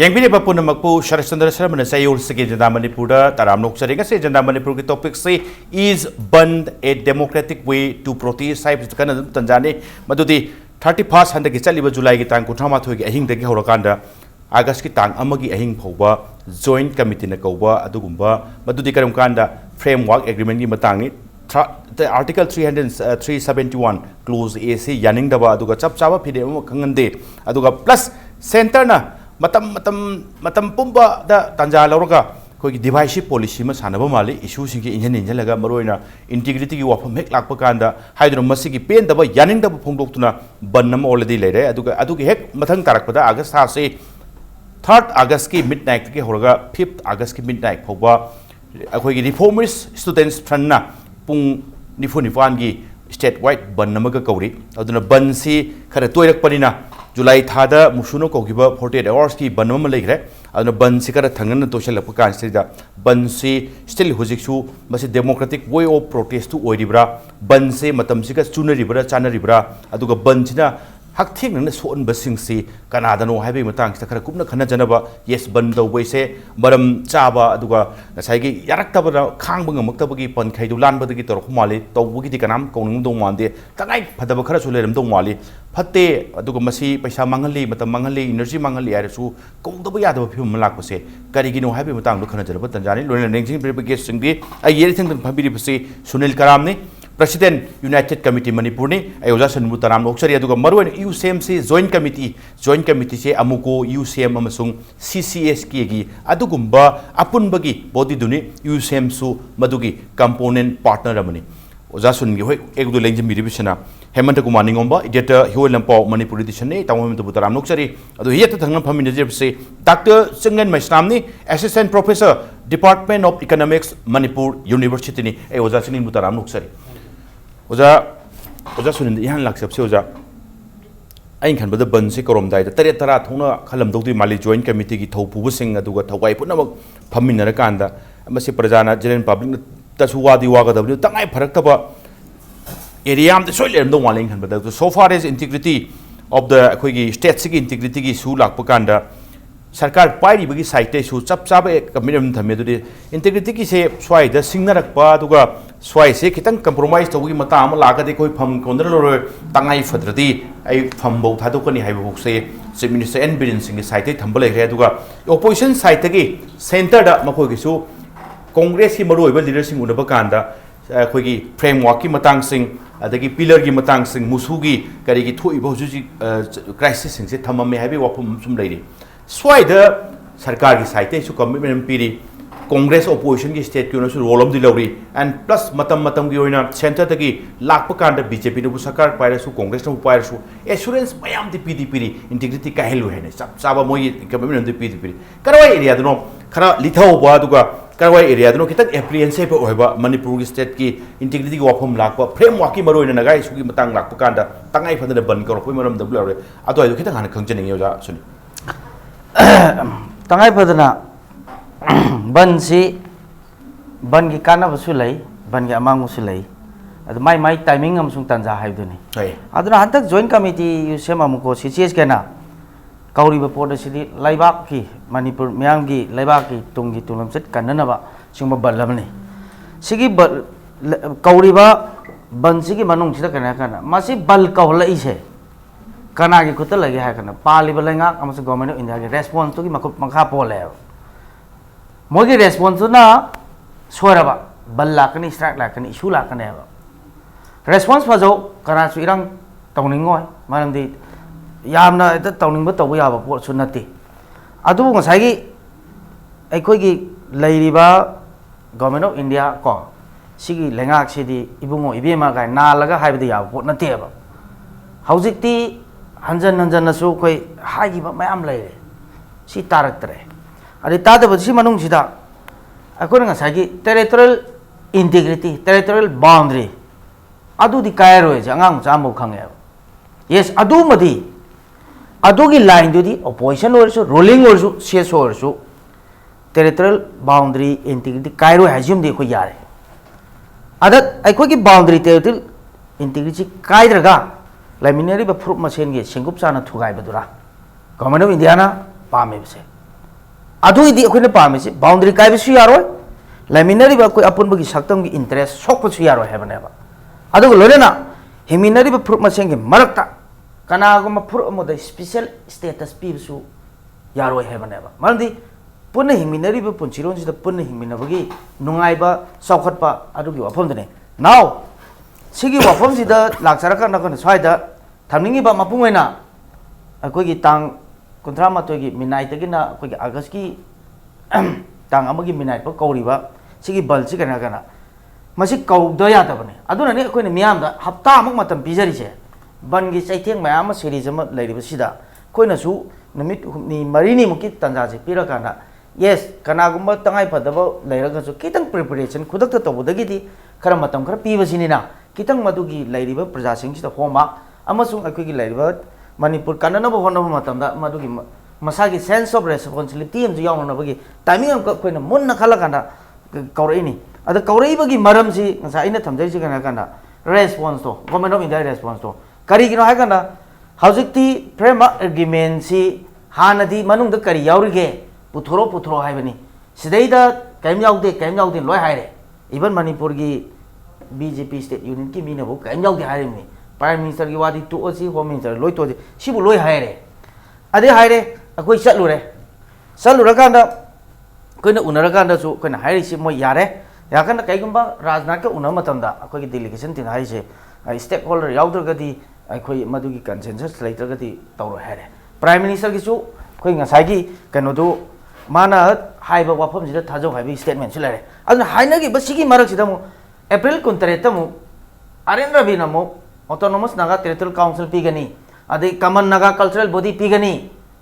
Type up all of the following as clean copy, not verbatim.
Yang Punamakpu, Sharasandra Sermon, Sayul Siki Janda Manipura, Taramnok Saringa, Janda Manipur topic say is Bandh a democratic way to protest Cyprus Tanzania, Madudi 31st and the Gitaliba July Gitan Kutama to Ahing the Horakanda, August Kitang Amagi Ahing Poba, Joint Committee Nakoba, Adugumba, Madudi Karamkanda, Framework Agreement Matangi. The Article 371 clause AC Yaning Daba Aduga Chap Chava Pidem Kangande Aduga plus Center na Matam Pumba the Tanja Loroga divisive policy Masanaba Mali issues in Injalaga Maroina integrity of Mek Lakpakanda Hydromasiki Pain the Yaning the Pundoktuna Banam already later Aduki Hek Matan Karakpada August say 3rd August midnight Horaga 5th August midnight Poba reformist students Trana Pung Nifunifangi statewide ban namaga kauri aduna ban si khara toirak panina July thada musuno kogiba 48 hours ki ban nama leigre aduna ban si kara thangan toshal kan sida ban si still hujiksu masi democratic way of protest to oiribra ban se matam si ka chunaribra chanaribra aduga ban sina hak thing na son basing si kanada no haibe matang sa khara kupna khana janaba yes ban do way se baram chaba aduga sai gi yarak tabara khang bang makta bagi pan khai du lan badagi tor khumali to bugi di kanam konung dong mande tangai phadaba khara suleram dong mali phatte aduga masi paisa mangali matam mangali energy mangali arisu kong daba yadaba phim malak pase kari gi no haibe matang do khana janaba tanjani loina nengjing brigade singdi ai yeri thing phabiri pase Sunil Karam ni President United Committee Manipur ni ayoja sanmu taram oksari aduga marwan UCM se joint committee se amuko UCM amasung CCS ki adugumba apunbagi body duni UCM su madugi component partner amani oja sun gi hoi ekdu lengjim biribisana Hemanta Kumar Ningomba editor Hiwal Lampo Manipur edition ni tawam tu taram oksari adu yeta thangna phamin je se Dr. Singan Maisnam ni assistant professor Department of Economics Manipur University ni ayoja sinin mutaram oksari Oja sunin ihan laksap se oja ain khan bada ban se korom dai tare tara thongna khalam dogdi mali joint committee gi thau pubu sing aduga thawai punamak phaminara kanda amase prajana general public ta suwadi waga w tangai pharak taba area am de soilem dong waling khan bada so far as integrity of the khoi state sig integrity gi su lakpa kanda Sarkar Pairi bagi site su chap chap commitment thame du integrity ki se swai da singnarak pa duga swai se kitang compromise to gi mata am la ka de koi pham kondra lo tangai fadradi ai pham bo thadu kani hai bo se chief minister n birin sing site thambale re duga opposition site gi center da makoi gi su congress ki maroi ba leader sing unaba kanda khoi gi framework ki matang sing adagi pillar gi matang sing musu gi kari gi thoi bo ju crisis sing se thamame hai be wapum sum leiri Swide Sarkar ki site su commitment piri Congress opposition ki state ki su role of delivery and plus matam gi oina center tagi lakpa kanda BJP nu sarkar paira su Congress nu paira su assurance mayam di piri integrity ka helu hene saba moi commitment di piri karawai area duno khara lithau ba duga karawai area duno kitang apprehensive hoiba Manipur ki state ki integrity ki wafam lakpa framework ki maroina nagai su ki matang lakpa kanda tangai phadana ban karo poi maram w ado ai kitang han khangjening yoja suni Tangai padana bansi ban gi kana basulai ban gi amang basulai adu mai timing am sung tanja haiduni aduna hantak joint committee UCM amuko CCS kana kauri ba pod sidi laibak ki Manipur myang gi laibak ki tungi tulam set kanana ba singba balamni sigi kauri ba bansi gi manung sida kana masi bal kaula ise Kana ki kuta lagi hai kana pali balenga amase government of India ki response to ki makut mangkha pole mogi response na soraba balla kani strike la kani issue la kani ba response phajo kana su irang tawning ngoi maram di yamna ta tawning ba taw ya ba po sunati adu ngasai gi aikoi gi leiriba government of India ko sigi lengak sidi ibungo ibema ga na laga haibdi ya po na te ba haujikti Hanjan na su koi haji ba mayam lai si tarak tre adi tada ba si manung sida ako nga sagi territorial integrity territorial boundary adu di kaya ro je angang jamu khange yes adu madi adu gi line du di opposition or so rolling or so cs or so territorial boundary integrity kaya ro hajum de ko yare adat ai ko gi boundary territorial integrity kaya draga Laminary ba fruit machine ge singup sana thugai badura government of India na pame bse ꯑꯗꯨꯏꯗꯤ ꯑꯩꯈꯣꯏꯅ ꯄꯥꯝꯃꯤꯁꯤ boundary ꯀꯥꯏꯕꯁꯨ ꯌꯥꯔꯣꯏ ꯂꯩꯃꯤꯟꯅꯔꯤꯕ ꯑꯩꯈꯣꯏ ꯑꯄꯨꯟꯕꯒꯤ ꯁꯛꯇꯝꯒꯤ interest ꯁꯣꯛꯄꯁꯨ ꯌꯥꯔꯣꯏ ꯍꯥꯏꯕꯅꯦꯕ ꯑꯗꯨꯒ ꯂꯣꯏꯅꯅ ꯍꯤꯡꯃꯤꯟꯅꯔꯤꯕ ꯐꯨꯔꯨꯞ ꯃꯁꯦꯟꯒꯤ ꯃꯔꯛꯇ ꯀꯅꯥꯒꯨꯝꯕ ꯐꯨꯔꯨꯞ ꯑꯃꯗ ꯁ꯭ꯄꯦꯁꯤꯌꯦꯜ ꯁ꯭ꯇꯦꯇꯁ ꯄꯤꯕꯁꯨ ꯌꯥꯔꯣꯏ ꯍꯥꯏꯕꯅꯦꯕ ꯃꯔꯝꯗꯤ ꯄꯨꯟꯅ ꯍꯤꯡꯃꯤꯟꯅꯔꯤꯕ ꯄꯨꯟꯁꯤꯔꯣꯟꯁꯤꯗ ꯄꯨꯟꯅ ꯍꯤꯡꯃꯤꯟꯅꯕꯒꯤ ꯅꯨꯡꯉꯥꯏꯕ ꯆꯥꯎꯈꯠꯄ ꯑꯗꯨꯒꯤ ꯋꯥꯐꯝꯗꯨꯅꯤ ꯅꯥꯎ ꯁꯤꯒꯤ ꯋꯥꯐꯝꯁꯤꯗ ꯂꯥꯛꯆꯔꯀꯥꯟꯗ ꯑꯩꯈꯣꯏꯅ ꯁ꯭ꯋꯥꯏꯗ ꯊꯝꯅꯤꯡꯉꯤꯕ ꯃꯄꯨꯡ ꯑꯣꯏꯅ ꯑꯩꯈꯣꯏꯒꯤ ꯇꯥꯡ 38ꯒꯤ ꯃꯤꯅꯥꯏꯠꯇꯒꯤꯅ ꯑꯩꯈꯣꯏꯒꯤ ꯑꯥꯒꯁꯠꯀꯤ ꯇꯥꯡ 1ꯒꯤ ꯃꯤꯅꯥꯏꯠ ꯐꯥꯎ ꯀꯧꯔꯤꯕ ꯁꯤꯒꯤ ꯕꯜꯁꯤ ꯀꯩꯅꯣ ꯍꯥꯏꯔꯒꯅ ꯃꯁꯤ ꯀꯧꯗ ꯌꯥꯗꯕꯅꯤ ꯑꯗꯨꯅꯅꯤ ꯑꯩꯈꯣꯏꯅ ꯃꯤꯌꯥꯝꯗ ꯍꯞꯇꯥꯃꯨꯛ ꯃꯇꯝ ꯄꯤꯖꯔꯤꯁꯦ ꯕꯟꯒꯤ ꯆꯩꯊꯦꯡ ꯃꯌꯥꯝ ꯑꯃ ꯁꯤꯔꯤꯖ ꯑꯃ ꯂꯩꯔꯤꯕꯁꯤꯗ ꯑꯩꯈꯣꯏꯅꯁꯨ ꯅꯨꯃꯤꯠ 4-5ꯃꯨꯛꯀꯤ ꯇꯥꯟꯖꯥꯁꯦ ꯄꯤꯔꯀꯥꯟꯗ ꯌꯦꯁ ꯀꯅꯥꯒꯨꯝꯕ ꯇꯉꯥꯏꯐꯗꯕ ꯂꯩꯔꯒꯁꯨ ꯈꯤꯇꯪ ꯄ꯭ꯔꯤꯄꯦꯔꯦꯁꯟ ꯈꯨꯗꯛꯇ ꯇꯧꯕꯗꯒꯤꯗꯤ ꯈꯔ ꯃꯇꯝ ꯈꯔ ꯄꯤꯕꯁꯤꯅꯤꯅ खितंग मदुगी लैरिबा प्रजासिंगसिदा होमा अमसुंग अखोगी लैरिबा मणिपुर काननबा होनबा मतमदा मदुगी मसागी सेंस ऑफ रेस्पॉन्सिबिलिटी अमजु यावनबगी टाइमिंग अम कोइना मुन्ना खलकाना कौरइनी अद कौरइबगी मरमसि ngasa aina thamjai kana kana response to government of india response to kari gino ha kana haujikti frame agreement si hanadi manung da kari yaurige puthoro haibani sidaida kaim yaude loi haire even manipur gi BJP state union ki mina bo kaim yaude hairimi prime minister gi wadi to osi home minister loi to sibu loi haire ade haire akoi chalura kanda koina unara kanda su koina hairi si moi yare yakana kaigumba rajnath ka unama matamda akoi delegation tin haise stakeholder yaudragadi akoi madugi consensus leitragadi tawro haire prime minister gi su koi ngasai gi kano do mana haiba wafam sida thajau haibi statement silare aduna haina gi basigi marak sida mu April 13 mu Arendra Bina mu autonomous naga territorial council pigani ade common naga cultural body pigani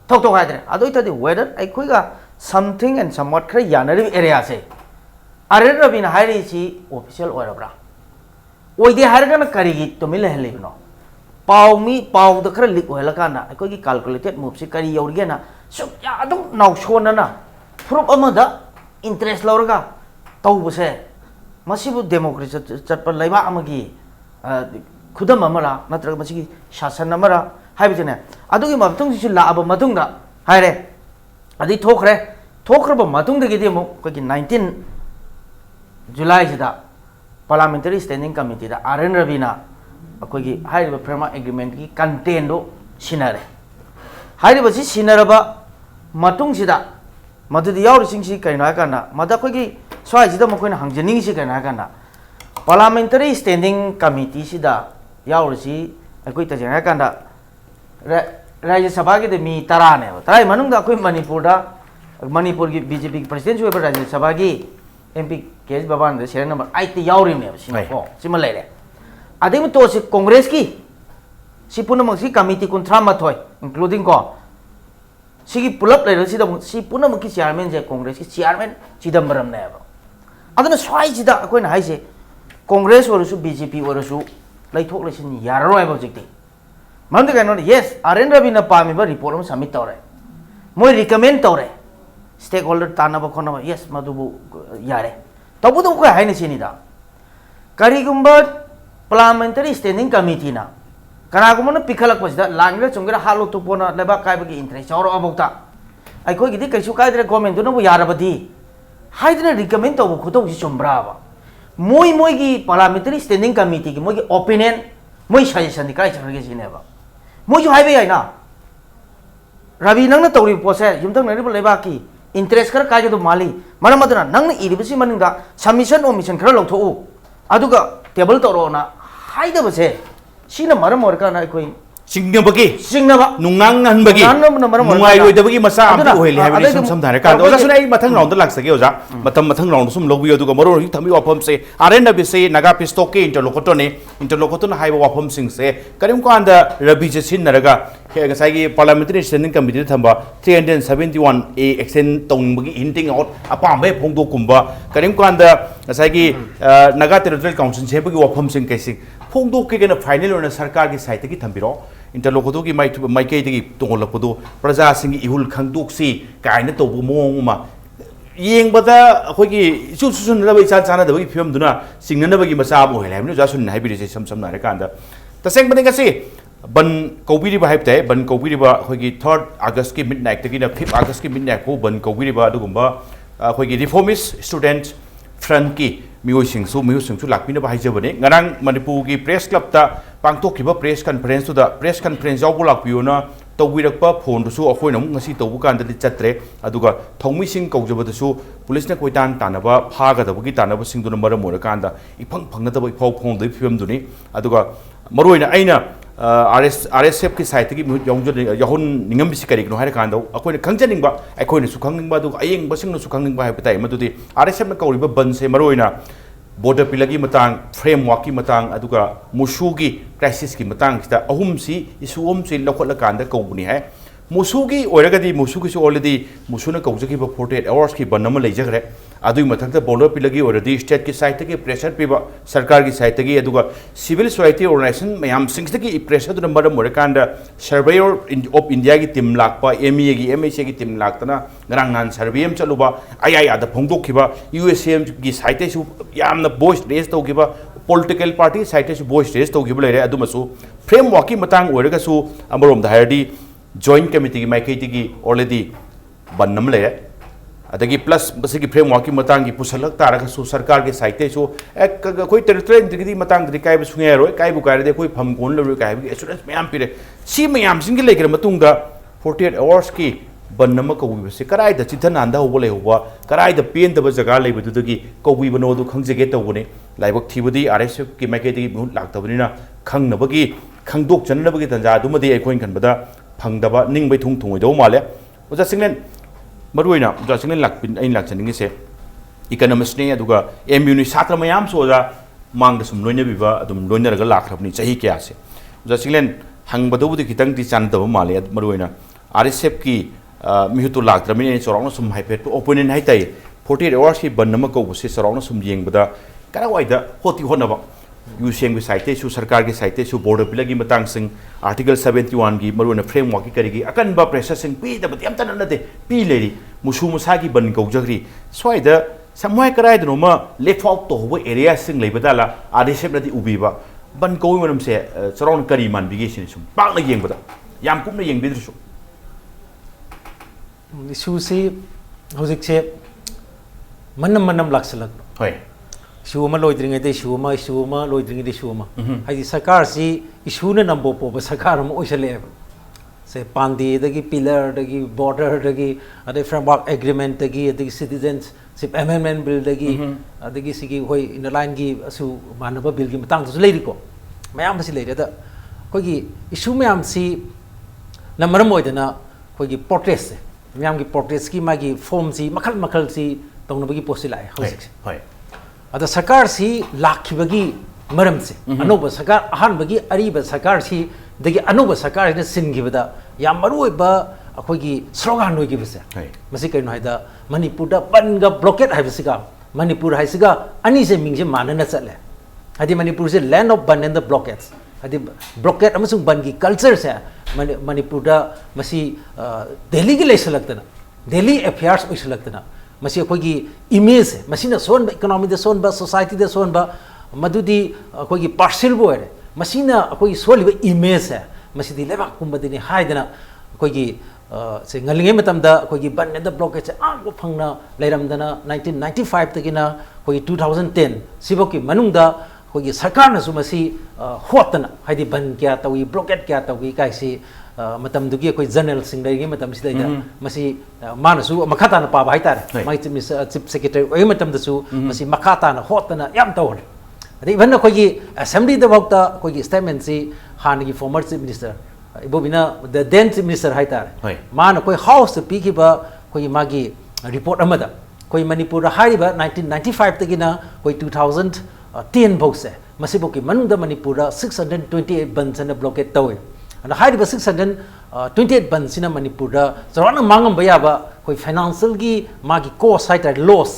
thok haidre adoi tadi whether aikoi ga something and somewhat khra yanari area se Arendra Bina hairi si official orabra oide hargana karigi to mile helibno pau da khra lik ohela kana aikoi gi calculated move si kari yaurgena so ya adum naw shona na proof amada interest lorga tawbuse मसीबु democracy चटप लैबा अमगी खुदम अमरा नत्रग मसीगी शासन अमरा हाइबजने अदुगी मतुंग सिसु लाब मतुंगदा हाइरे अदि थोखरब मतुंगदगी देमु कोगी 19 जुलाई सिदा पार्लियामेंटरी स्टैंडिंग कमिटी दा आरएन रविना कोगी हाइरिबा फ्रेम एग्रीमेंट की कंटेंट दो सिनारे हाइरिबा सि सिनारबा मतुंग सिदा मदुदि यावरिसिंगसि कैनो हाकाना मदा कोगी स्वाइसिदा मखोइना हांजनिंगसि कैनो हाकाना पार्लियामेंटरी स्टैंडिंग कमिटी सिदा यावरिसि अखोइ तजेना हाकाना राज्य सभा के मी 10 ने 10 मनुंग दा अखोइ मणिपुर की बीजेपी प्रेसिडेंट हुए राज्य सभा की एमपी केस बाबान दे शेयर नंबर 8 यावरि ने सिमको सिम लेरे अदिम तो सि कांग्रेस की सिपुनमसी कमिटी 38 इंक्लूडिंग को सिगी पुलप लेरसिदा सि पुनमकी चेयरमैन जे कांग्रेस की चेयरमैन चिदंबरम ने अदुना स्वाइसिदा अखोइना हाइसे कांग्रेस ओरसु बीजेपी ओरसु लैथोक लेसिन याररोय प्रोजेक्ट ममदे कैनो यस आरएन रविना पामिबा रिपोर्ट हम सबमिट तौरे मोय रिकमेंड तौरे स्टेक होल्डर तानबा खोनबा यस मदुबु यारे तबुदु को हाइने सिनिदा करिगुम्बा पार्लियामेंटरी स्टैंडिंग कमिटी ना कनागुमन पिखलकपसिदा लांगरे चुंगरे हालो तुपोना लेबा कायबगी इंटरेस्ट चावरो अबौता अखोय गिदि कैसु कायद्रे गवर्नमेंट दुनबु यारबदी हाइदना रिकमेंड तौबु खुतौसि चुमब्राबा मोय की पार्लियामेंटरी स्टैंडिंग कमिटी की मोय की ओपिनियन मोय सजेशन दि काय चरगे सिनेबा मोय जु हाइबे याइना रवि नंगना तौरि पोसे युमथंग नरिबा लेबा की इंटरेस्ट खर कायजदु माली मरम अदुना नंगना इरिबसि मनिंगा सबमिशन ओमिशन खर लौथोउ अदुगा टेबल तौरोना हाइदबसे सिना मरम ओरकाना अखोइ सिंगनबा नुंगांगनबगी नुंगाइरोइदबगी मसा आमति ओहेले हाइबनि सम सम धारे कान ओजा सुनाइ मथंग राउंड लाक्सगे ओजा मथंग राउंड सुम लोबियो दुगा मरो हि थमि वाफम से आरएन बि नागा पिस्टोक के इंटरलोकटोन हाइबा वाफम सिंग से करिम कांदा रबि जे सिनरगा गसाइगी parliamentary standing committee Thamba 371 a action तौंबगी hinting out अपाम्बे फोंदो कुंबा करिम कांदा गसाइगी नागा टेरिटोरियल काउंसिल सेबगी वाफम सिंग कैसी फोंदो के फाइनल ओना सरकार की साइट की थंबिरो इंटरलोकटो की माइकई की तोंगलपदो प्रजा सिंग इहुल खंगदोक्सी कायना तौबो मोंगमा येंबदा अखोगी सुसुनदबा इचा चानादबगी फिल्मदुना सिंगनबगी मसा ओहेले हाइबनि जासुन हाइबिरिसे सम नारे कांदा तसेंग बने गसी ban kobiri ba haipte ban kobiri ba khoi 3rd August ki midnight tagi na 5th August ki midnight ko ban kobiri ba adugumba khoi reformist student front ki mioi sing su lakpina ba haijabane ngarang Manipur ki press club ta pangtok ki ba press conference da press conference jaw bulak piona tawbirakpa phone du su akhoi nam ngasi tawbu kan da chatre aduga thongmi sing kaujaba da su police na koitan tanaba phaga da gi tanaba sing du number mo kan da iphang phang na da phau phong dei film du ni aduga maroina aina RSF की site की यौन निगम से करी है कान अखोन खंजनिंग अखोन सुखंग अयंग सुखंग है बताए मदुदी RSF कौरीब बंद से मरोइना border pilagi matang framework ki matang aduga musu gi crisis ki matang sida ahum si isuom si lokot la kan da kobuni hai musu gi oiragadi musu gi already musu na kaujaki ba 48 hours ki banama leijagre adui mathak da border pilagi already state ki side ki pressure piba sarkar ki side ki aduga civil society organization mayam sings ki pressure du number mo kan da surveyor of India ki team lakpa MEA ki MAC ki team laktana ngarang nan survey am chaluba ai ada phongdok khiba USAM ki side su yamna voice raise to giba political party side su voice raise to giba lere adu masu framework ki matang oiraga su amarom da hayadi joint committee ki maikaiti ki already bannam lere adagi plus basi ki framework ki matang ki pusalak taraga su sarkar ke side su koi territorial integrity matang di kai bu sungai roi kai bu kai de koi pham gon lo kai bu assurance mayam pire si mayam sing ki lekre matung da 48 hours ki bannama ko bi se karai da chithan anda ho le ho karai da pen da jaga le bu du gi ko bi bano du khang jege to bone laibak thibudi RSF ki maikaiti ki bu lak tabani na khang na bagi khang dok chan na bagi tanja du madi ai koin kan bada phangdaba ning bai thung thung do male oja singlen maruina oja singlen lak pin ain lak chaning se economist ne aduga MU ni satra mayam so oja mang da sum loina biba adum loina raga lak rabni chahi kya se oja singlen hang badu budi kitang ti chan da male maruina RSF ki mihutu lak rabni ne chorong sum haipet opponent hai tai 48 hours ki bannama ko se chorong sum yeng bada kara waida hoti honaba UCM की site सु सरकार की site सु board पिलगी Matang सिंग article 71 की maroon framework की करेगी अकन बा प्रेशर सिंग पी दबति अम तन नते पी लेरी मुसु मुसा की बन गौजगरी स्वाइद समय कराय दनो लेफ आउट तो हो एरिया सिंग लेबदाला RSF नदी उबीबा बन कोइ मनम से चरौन करी मान बिगे सिन सुम पाक न येंबदा याम कुम न येंबिद्रसु इशू से होजिक से मनम मनम लाक्सलक होय इशू में लोइद्रिंगे दे इशू में लोइद्रिंगे दे इशू में हाई सरकार सी इशू ने नंबर पोप सरकार में ओइसले से पांडे दगी पिलर दगी बॉर्डर दगी अदे फ्रेमवर्क एग्रीमेंट दगी दगी सिटीजनशिप अमेंडमेंट बिल दगी दगी सिगी होई इन लाइन की असु मानव बिल की मतंग तो लेरिको मयाम से लेरे द कोई इशू मयाम सी नंबर मोइदना कोई पोर्ट्रेट से मयाम की पोर्ट्रेट्स की मागी फॉर्म सी मखल सी तंगनबगी पोसिलाय होजिक होय अद सरकार सी लाखिबगी मरम से अनोब सरकार अहानबगी अरीब सरकार सी दगी अनोब सरकार ने सिनगिबदा या मरुइबा अखोगी स्लोगन होइगिबसे मसी कइनो हाइदा मणिपुर दा बनगा ब्लॉकेट हाइबसिगा मणिपुर हाइसिगा अनि से मिंगजे मानना चले हदि मणिपुर से land of bandh and the blockades हदि ब्लॉकेट अमसुंग बन की कल्चर से मणिपुर दा मसी दिल्ली की लेसलक्तना दिल्ली अफेयर्स ओइसलक्तना मसी अखोगी इमेज है मसीना सोनबा इकोनॉमी दे सोनबा सोसाइटी दे सोनबा मदुदी अखोगी पार्सल बोरे मसीना अखोगी सोलिबा इमेज है मसीदी लेबा कुंबदिनी हाइदना अखोगी से ngalienge matamda अखोगी बन द ब्लॉकेट से आगो फंगना लेरमदना 1995 तकिना अखोगी 2010 सिबोकी मनुंगदा अखोगी सरकार नसु मसी होतना हाइदी बन क्या तवी ब्लॉकेट क्या तवी काइसी मतमदुगी अखोई जनरल सिंग लेगे मतम सिदैदा मसी मानसु मखाताना पाबा हाइतारे माइ चीफ सेक्रेटरी ओइ मतमदसु मसी मखाताना होतना याम तौर अदि इवन अखोई असेंबली द वक्ता अखोई स्टेटमेंट सी हानगी फॉर्मर चीफ मिनिस्टर इबोबिना द देन चीफ मिनिस्टर हाइतारे मान अखोई हाउस पीखिबा अखोई मागी रिपोर्ट अमदा अखोई मणिपुर हाइबा 1995 तगिना अखोई 2010 भौसे मसिबोकी मनुंग द मणिपुर 628 बंसन ब्लॉकेट तवे and high river 628 ban sina Manipur da zarana mangam bayaba koi financial gi magi cost site loss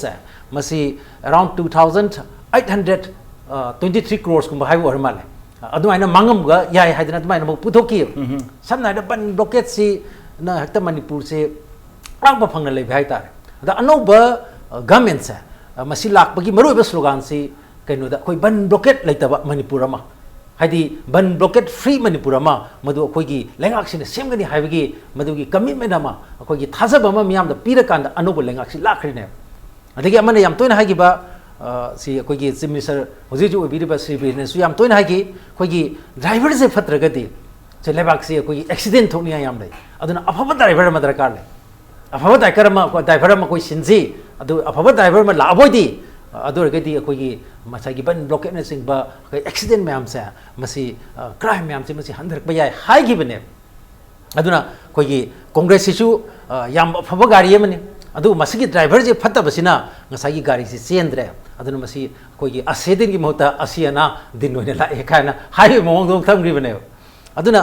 masi around 2823 crores kumba hai war male adu aina mangam ga yai haidana adu aina puthoki samna da ban blockade si na hakta Manipur se lagba phangna lei bhai tar da anoba government sa masi lakbagi maroi ba slogan si kaino da koi ban blockade leitaba Manipur ma हाइदी बन blockade free Manipur अमा मधु अखोगी लेंगाक्सिन सेमगनी हाइबगी मधुगी commitment अमा अखोगी थाजब अमा मियाम the पीर कांद अनोब लेंगाक्सि लाखरिने अदगी अमने याम तोइन हाइगिबा सी अखोगी chief minister हुजिजु ओबिरिबा Shri business याम तोइन हाइगी अखोगी driver से फत्रगदी से लेबाक से अखोगी accident थोनिया याम लै अदुना अफब ड्राइवर मा दरकार ले अफब ड्राइवर मा कोई सिनजी अदु अफब ड्राइवर मा लाबोइदी अदुरगदी अखोगी मसागी बन ब्लॉकेट ने सिंबा एक्सीडेंट मैम से मसी क्राइम मैम से मसी हंदरक बयाय हाइगिबने अदुना अखोगी कांग्रेस सिसु याम अफब गाड़ी मने अदु मसीगी ड्राइवर जे फत्तबसिना ngसागी गाड़ी से चेंद्रे अदुना मसी अखोगी असेदिन की महता असियाना दिन होने लाए खाना हाइ मोंग दो थमग्रिबने अदुना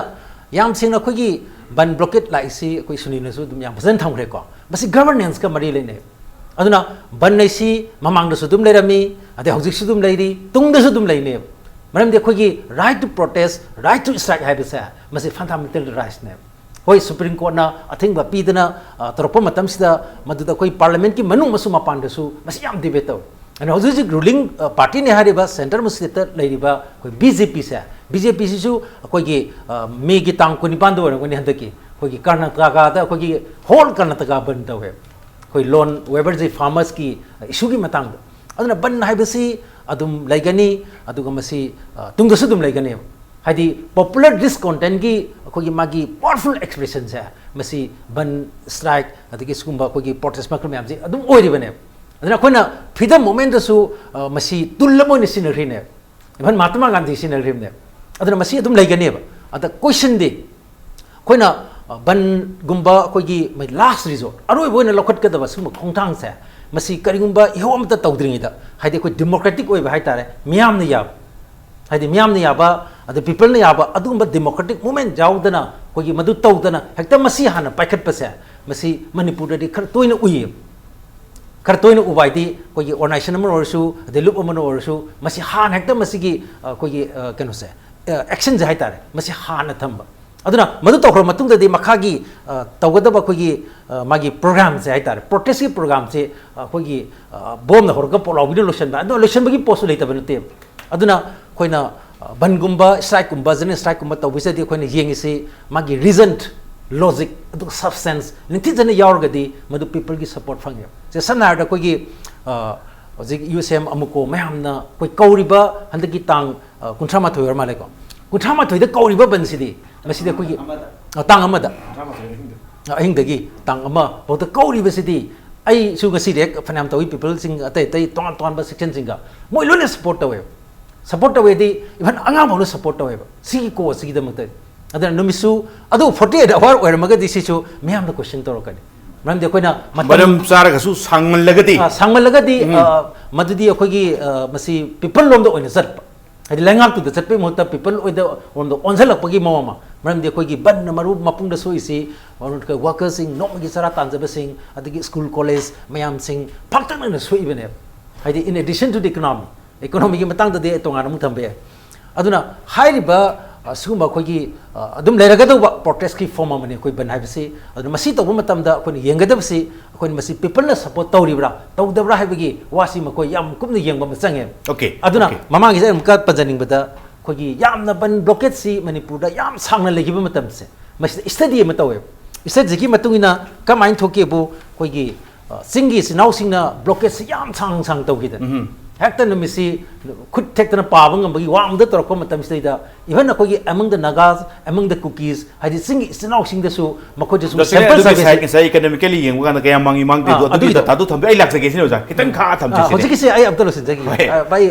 याम सिंग अखोगी बन ब्लॉकेट लाइसी अखोई सुनिनसु दुम याम फजन थमग्रे को मसी गवर्नेंस का मरी लेने अदुना बन नैसी ममांगदसु दुम लेरमी अदे हौजिकसु दुम लेरी तुंगदसु दुम लेने मरम दे खोगी right to protest right to strike हाइबसे मसी फंडामेंटल राइट्स ने होय सुप्रीम कोर्ट ना अथिंग पीदना तरप मतमसिदा मदुदा कोई पार्लियामेंट की मनु मसु मपांदसु मसी याम डिबेट तौ and हौजिक रूलिंग पार्टी ने हारिबा सेंटर मुस्लित लेरिबा कोई बीजेपी सिसु अखोगी मे की तांग कुनिपान दो कोनी हंदकी अखोगी कर्नाटका दा अखोगी होल कर्नाटका बन तवे कोई लोन वेबर जे फार्मर्स की इशू की मतंग अदुना बन हाइबसी अदुम लेगनी अदुगा मसी तुंगदसु दुम लेगनी हाइदी पॉपुलर डिसकंटेंट की अखोगी मागी पावरफुल एक्सप्रेशन से मसी बन स्ट्राइक अदगी स्कुंबा अखोगी प्रोटेस्ट मकर मैम जे अदुम ओइरिबने अदुना कोना फ्रीडम मोमेंट दसु मसी तुल्लमोइन सिनरिने इवन महात्मा गांधी सिनरिने अदुना मसी अदुम लेगनी अद क्वेश्चन दे कोना बन गुंबा अखोगी मै लास्ट रिजोर्ट अरोय बोइना लखटकदबा सुम खोंथांग से मसी करिगुंबा इहोमता तौद्रिङिदा हाइदे कोई डेमोक्रेटिक ओइबा हाइतारे मियामने याब हाइदे मियामने याबा अद पीपल ने याबा अदुंबा डेमोक्रेटिक मूवमेंट जाउदना कोई मदु तौदना हेक्ता मसी हाना पाइखटपसे मसी मणिपुर दि खर तोइना उइ खर तोइना उबाइदि कोई ऑर्गेनाइजेशन अमन ओरसु दे लुप अमन ओरसु मसी हान हेक्ता मसीगी कोई केनोसे एक्शन जे हाइतारे मसी हाना थंबा अदुना मदु तौखर मतुंग दि मखागी तौगदबा कोई मागी प्रोग्राम से हाइतारे प्रोटेस्ट की प्रोग्राम से कोई बोम न होरगा पोलाउबिनो लोशन बा अदु लोशन बगी पोस्ट लेतबा नते अदुना कोइना बनगुंबा स्ट्राइक गुंबा जने स्ट्राइक गुंबा तौबिसदि कोइना येंगिसि मागी रीजन लॉजिक अदु सब्सटेंस निथि जने यावरगदि मदु पीपल की सपोर्ट फंगे जे सनारदा कोई हजिक यूएसएम अमुको मैमना कोई कौरिबा हंदकी तांग कुंथ्रामा थोयर मालेको कुंथ्रामा थोइदा कौरिबा बनसिदि मसिदि कोई तांग अमदा अहिंदगी तांग अमा बहुत कौरिबसिदि आई सुगसी रेक फनाम तोई पीपल सिंग अतै तै तोन तोन बा सेक्शन सिंगा मोय लोने सपोर्ट तवे सपोर्ट तवेदी इवन अंगा बोलो सपोर्ट तवे सी को सी दमते अदर नुमिसु अदु 48 आवर ओरमगा दिसिसु मियाम द क्वेश्चन तोरकनी मरम दे कोइना मरम चारगसु सांगमलगदी मदुदी अखोगी मसी पीपल लोम द ओइना चट हाइदि लेंगाक तु द चटपे मोता पीपल ओइदा ओन द ओनझलकपगी मोमा मरम दे अखोगी बन मरु मपुंग द सोइसी ओन क वर्कर्स सिंग नोमगी सरा तांजब सिंग अदगी स्कूल कॉलेज मयाम सिंग फक्तन न सोइबने हाइदि in addition to the economy की मतंग दे तोंगा नमु थंबे अदुना हाइरिबा सुगुम अखोगी अदुम लेरगदबा प्रोटेस्ट की फॉर्म अमने कोई बनाइबसी अदु मसी तौब मतमदा अखोन येंगदबसी अखोन मसी पीपल न सपोर्ट तौरिब्रा तौदब्रा हाइबगी वासी मखोय याम कुमने येंगबा मचंगे ओके अदुना ममांगी जे मका पजनिंगबदा अखोगी यामना बन ब्लॉकेट सी मणिपुर दा याम सांगना लेगिबा मतमसे मसी स्टडी म तौवे स्टडी की मतुंगिना कमाइन थोकेबु अखोगी सिंगी सिनाउ सिंगना ब्लॉकेट सी याम सांग सांग तौगिदा हेक्टर नमिसी खुद टेक्टर पाबंगबगी वामद तोरको मतमसिदा इवन अखोगी among the Nagas among the Kukis हाइदि सिंग इस्नाउ सिंग दसु मखो जसु सैंपल सर्विस से इकोनॉमिकली येंगवा न कया मांगी मांग दे अदु द तादु थंबे आई लाक्सगे सिनो जा कितन खा थमजे से होजिकि से आई अब्दुल हुसैन जगी बाई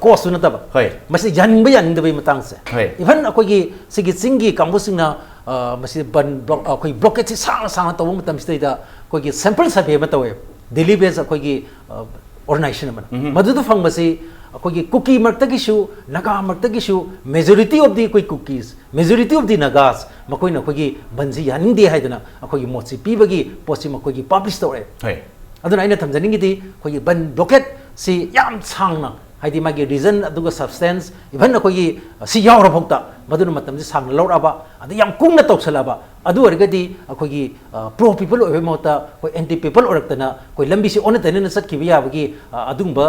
कोस नतब होय मसी जानबे यानिंदबे मतंग से इवन अखोगी सिगी सिंगी कांबुसिंगना मसी बन अखोई ब्लॉकेट से सांग सांग तव मतमसिदा अखोगी सैंपल सर्वे मतवे दिल्ली बेस अखोगी ऑर्गेनाइजेशन मदुद फंगबसी अखोगी कुकी मर्तगिसु नगा मर्तगिसु मेजॉरिटी ऑफ दी कोई Kukis majority of the Nagas मकोइना अखोगी बंजी यानिंदे हाइदना अखोगी मोची पीबगी पोची मखोगी पब्लिश तोरे है अदुना आइना थमजनिंगिदी अखोगी बन ब्लॉकेट सी याम सांगना ꯍꯥꯏꯗꯤ ꯃꯥꯒꯤ ꯔꯤꯖꯟ ꯑꯗꯨꯒ ꯁꯕꯁꯇꯦꯟꯁ ꯏꯚꯟ ꯑꯩꯈꯣꯏꯒꯤ ꯁꯤ ꯌꯥꯎꯔꯐꯥꯎꯗ ꯃꯗꯨꯅ ꯃꯇꯝꯁꯤ ꯁꯥꯡꯅ ꯂꯧꯔꯛꯑꯕ ꯑꯗꯩ ꯌꯥꯝ ꯀꯨꯡꯅ ꯇꯧꯁꯜꯂꯕ ꯑꯗꯨ ꯑꯣꯏꯔꯒꯗꯤ ꯑꯩꯈꯣꯏꯒꯤ ꯄ꯭ꯔꯣ ꯄꯤꯄꯜ ꯑꯣꯏꯕꯒꯤ ꯃꯍꯨꯠꯇ ꯑꯩꯈꯣꯏ ꯑꯦꯟꯇꯤ ꯄꯤꯄꯜ ꯑꯣꯏꯔꯛꯇꯅ ꯑꯩꯈꯣꯏ ꯂꯝꯕꯤꯁꯤ ꯑꯣꯟꯅ ꯇꯩꯅꯅ ꯆꯠꯈꯤꯕ ꯌꯥꯕꯒꯤ ꯑꯗꯨꯒꯨꯝꯕ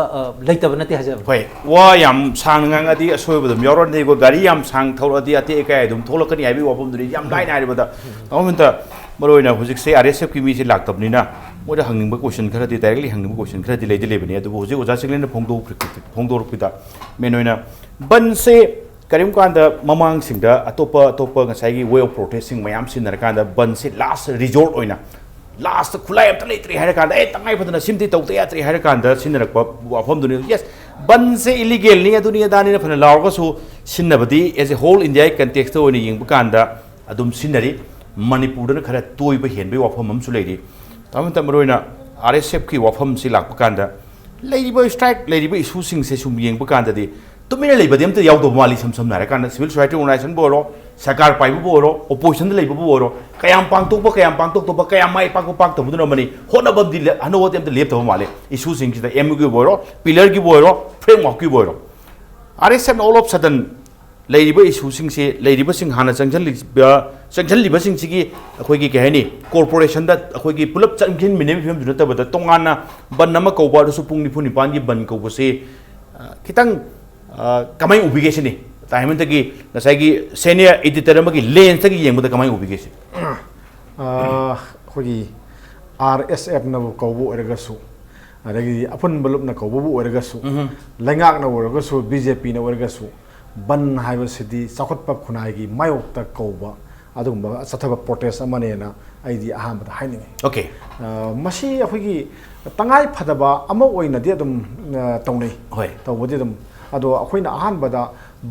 ꯂꯩꯇꯕ ꯅꯠꯇꯦ ꯍꯥꯏꯖꯕ ꯍꯣꯏ ꯋꯥ ꯌꯥꯝ ꯁꯥꯡꯅ ꯉꯥꯡꯉꯗꯤ ꯑꯁꯣꯏꯕ ꯑꯗꯨꯝ ꯌꯥꯎꯔꯛꯑꯅꯤꯀꯣ ꯒꯥꯔꯤ ꯌꯥꯝ ꯁꯥꯡ ꯊꯧꯔꯛꯑꯗꯤ ꯑꯇꯦꯛ ꯑꯀꯥꯏ ꯑꯗꯨꯝ ꯊꯣꯛꯂꯛꯀꯅꯤ ꯍꯥꯏꯕꯒꯤ ꯋꯥꯐꯝꯗꯨꯅꯤ ꯌꯥꯝ ꯂꯥꯏꯅ ꯍꯥꯏꯔꯕꯗ ꯑꯃꯠꯇ ꯃꯔꯨꯑꯣꯏꯅ ꯍꯧꯖꯤꯛꯁꯦ RSFꯀꯤ ꯃꯤꯁꯦ ꯂꯥꯛꯇꯕꯅꯤꯅ ꯃꯣꯏꯗ ꯍꯪꯅꯤꯡꯕ ꯀꯣꯏꯁꯟ ꯈꯔꯗꯤ ꯗꯥꯏꯔꯦꯛꯂꯤ ꯍꯪꯅꯤꯡꯕ ꯀꯣꯏꯁꯟ ꯈꯔꯗꯤ ꯂꯩꯗꯤ ꯂꯩꯕꯅꯤ ꯑꯗꯨꯕꯨ ꯍꯧꯖꯤꯛ ꯑꯣꯖꯥ ꯆꯤꯡꯂꯦꯟꯅ ꯐꯣꯡꯗꯣꯔꯛꯄꯗ ꯃꯦꯟ ꯑꯣꯏꯅ ꯕꯟꯁꯦ ꯀꯔꯤꯒꯨꯝꯕ ꯀꯥꯟꯗ ꯃꯃꯥꯡꯁꯤꯡꯗ ꯑꯇꯣꯞꯄ ꯉꯁꯥꯏꯒꯤ ꯋꯦ ꯑꯣꯐ ꯄ꯭ꯔꯣꯇꯦꯁꯁꯤꯡ ꯃꯌꯥꯝ ꯁꯤꯖꯤꯟꯅꯔꯀꯥꯟꯗ ꯕꯟꯁꯦ ꯂꯥꯁ ꯔꯤꯖꯣꯔꯠ ꯑꯣꯏꯅ ꯂꯥꯁꯇ ꯈꯨꯠꯂꯥꯏ ꯑꯝꯇ ꯂꯩꯇ꯭ꯔꯦ ꯍꯥꯏꯔꯀꯥꯟꯗ ꯇꯉꯥꯏ ꯐꯗꯅ ꯁꯤꯃꯗꯤ ꯇꯧꯗ ꯌꯥꯗ꯭ꯔꯦ ꯍꯥꯏꯔꯀꯥꯟꯗ ꯁꯤꯖꯤꯟꯅꯔꯛꯄ ꯋꯥꯐꯝꯗꯨꯅꯤ ꯌꯦꯁ ꯕꯟꯁꯦ ꯏꯂꯤꯒꯦꯜꯅꯤ ꯑꯗꯨꯅꯤ ꯑꯗꯥꯅꯤꯅ ꯐꯅ ꯂꯥꯎꯔꯒꯁꯨ ꯁꯤꯖꯤꯟꯅꯕꯗꯤ ꯑꯦꯖ ꯑꯦ ꯍꯣꯜ ꯏꯟꯗꯤꯌꯥꯒꯤ ꯀꯟꯇꯦꯛꯁꯇ ꯑꯣꯏꯅ ꯌꯦꯡꯕ ꯀꯥꯟꯗ ꯑꯗꯨꯝ ꯁꯤꯖꯤꯟꯅꯔꯤ ꯃꯅꯤꯄꯨꯔꯗꯅ ꯈꯔ ꯇꯣꯏꯕ ꯍꯦꯟꯕꯒꯤ ꯋꯥꯐꯝ ꯑꯃꯁꯨ ꯂꯩꯔꯤ ꯑꯃꯠꯇ ꯃꯔꯨꯑꯣꯏꯅ RSFꯀꯤ ꯋꯥꯐꯝꯁꯤ ꯂꯥꯛꯄ ꯀꯥꯟꯗ ꯂꯩꯔꯤꯕ ꯁ꯭ꯇ꯭ꯔꯥꯏꯛ ꯂꯩꯔꯤꯕ ꯏꯁꯨꯁꯤꯡꯁꯦ ꯁꯨꯝ ꯌꯦꯡꯕ ꯀꯥꯟꯗꯗꯤ ꯇꯨꯃꯤꯟꯅ ꯂꯩꯕꯗꯤ ꯑꯝꯇ ꯌꯥꯎꯗꯕ ꯃꯥꯜꯂꯤ ꯁꯝꯅ ꯍꯥꯏꯔꯀꯥꯟꯗ ꯁꯤꯚꯤꯜ ꯁꯣꯁꯥꯏꯇꯤ ꯑꯣꯔꯒꯅꯥꯏꯖꯦꯁꯟꯕꯨ ꯑꯣꯏꯔꯣ ꯁꯔꯀꯥꯔ ꯄꯥꯏꯕꯕꯨ ꯑꯣꯏꯔో ꯑꯣꯄꯣꯖꯤꯁꯟꯗ ꯂꯩꯕꯕꯨ ꯑꯣꯏꯔꯣ ꯀꯌꯥꯝ ꯄꯥꯡꯊꯣꯛꯄ ꯀꯌꯥꯝ ꯄꯥꯡꯊꯣꯛꯇꯕ ꯀꯌꯥꯝ ꯃꯥꯏ ꯄꯥꯛꯇꯕꯗꯨꯅ ꯑꯃꯅꯤ ꯍꯣꯠꯅꯕꯗꯤ ꯍꯅꯣꯗꯤ ꯑꯝꯇ ꯂꯦꯞꯇꯕ ꯃꯥꯜꯂꯤ ꯏꯁꯨꯁꯤꯡꯁꯤꯗ MUꯒꯤꯕꯨ ꯑꯣꯏꯔꯣ ꯄꯤꯂꯔꯒꯤꯕꯨ ꯑꯣꯏꯔꯣ ꯐ꯭ꯔꯦꯝꯋꯥꯔꯛꯀꯤꯕꯨ ꯑꯣꯏꯔꯣ RSFꯅ ꯑꯣꯜ ꯑꯣꯐ ꯁꯗꯟ ꯂꯩꯔꯤꯕ ꯏꯁꯨꯁꯤꯡꯁꯦ ꯂꯩꯔꯤꯕꯁꯤꯡ ꯍꯥꯟꯅ ꯆꯪꯁꯤꯜꯂꯤꯕꯁꯤꯡꯁꯤꯒꯤ ꯑꯩꯈꯣꯏꯒꯤ ꯀꯩ ꯍꯥꯏꯅꯤ ꯀꯣꯔꯄꯣꯔꯦꯁꯟꯗ ꯑꯩꯈꯣꯏꯒꯤ ꯄꯨꯂꯞ ꯆꯪꯁꯤꯟꯃꯤꯟꯅꯕ ꯐꯤꯕꯝꯗꯨ ꯅꯠꯇꯕꯗ ꯇꯣꯉꯥꯟꯅ ꯕꯟ ꯑꯃ ꯀꯧꯕ ꯑꯗꯨꯁꯨ ꯄꯨꯡ 9-9ꯒꯤ ꯕꯟ ꯀꯧꯕꯁꯤ ꯈꯤꯇꯪ ꯀꯃꯥꯏ ꯎꯕꯤꯒꯦ ꯁꯤꯅꯤ ꯇꯥꯏꯃꯟꯇꯒꯤ ꯉꯁꯥꯏꯒꯤ ꯁꯦꯅꯤꯌꯔ एडिटर ꯑꯃꯒꯤ ꯂꯦꯟꯁꯇꯒꯤ ꯌꯦꯡꯕꯗ ꯀꯃꯥꯏ ꯎꯕꯤꯒꯦ ꯁꯤ ꯑꯩꯈꯣꯏꯒꯤ RSFꯅꯕꯨ ꯀꯧꯕ ꯑꯣꯏꯔꯒꯁꯨ ꯑꯗꯒꯤ ꯑꯄꯨꯟꯕ ꯂꯨꯞꯅ ꯀꯧꯕꯕꯨ ꯑꯣꯏꯔꯒꯁꯨ ꯂꯩꯉꯥꯛꯅ ꯑꯣꯏꯔꯒꯁꯨ BJPꯅ ꯑꯣꯏꯔꯒꯁꯨ ꯕꯟ ꯍꯥꯏꯕꯁꯤꯗꯤ ꯆꯥꯎꯈꯠꯄ ꯈꯨꯟꯅꯥꯏꯒꯤ ꯃꯥꯌꯣꯛꯇ ꯀꯧꯕ ꯑꯗꯨꯒꯨꯝꯕ ꯆꯠꯊꯕ ꯄ꯭ꯔꯣꯇꯦꯁ ꯑꯃꯅꯦꯅ ꯑꯩꯗꯤ ꯑꯍꯥꯟꯕꯗ ꯍꯥꯏꯅꯤꯡꯉꯤ ओके ꯃꯁꯤ ꯑꯩꯈꯣꯏꯒꯤ ꯇꯉꯥꯏ ꯐꯗꯕ ꯑꯃ ꯑꯣꯏꯅꯗꯤ ꯑꯗꯨꯝ ꯇꯧꯅꯩ ꯍꯣꯏ ꯇꯧꯕꯗꯤ ꯑꯗꯨꯝ ꯑꯗꯣ ꯑꯩꯈꯣꯏꯅ ꯑꯍꯥꯟꯕꯗ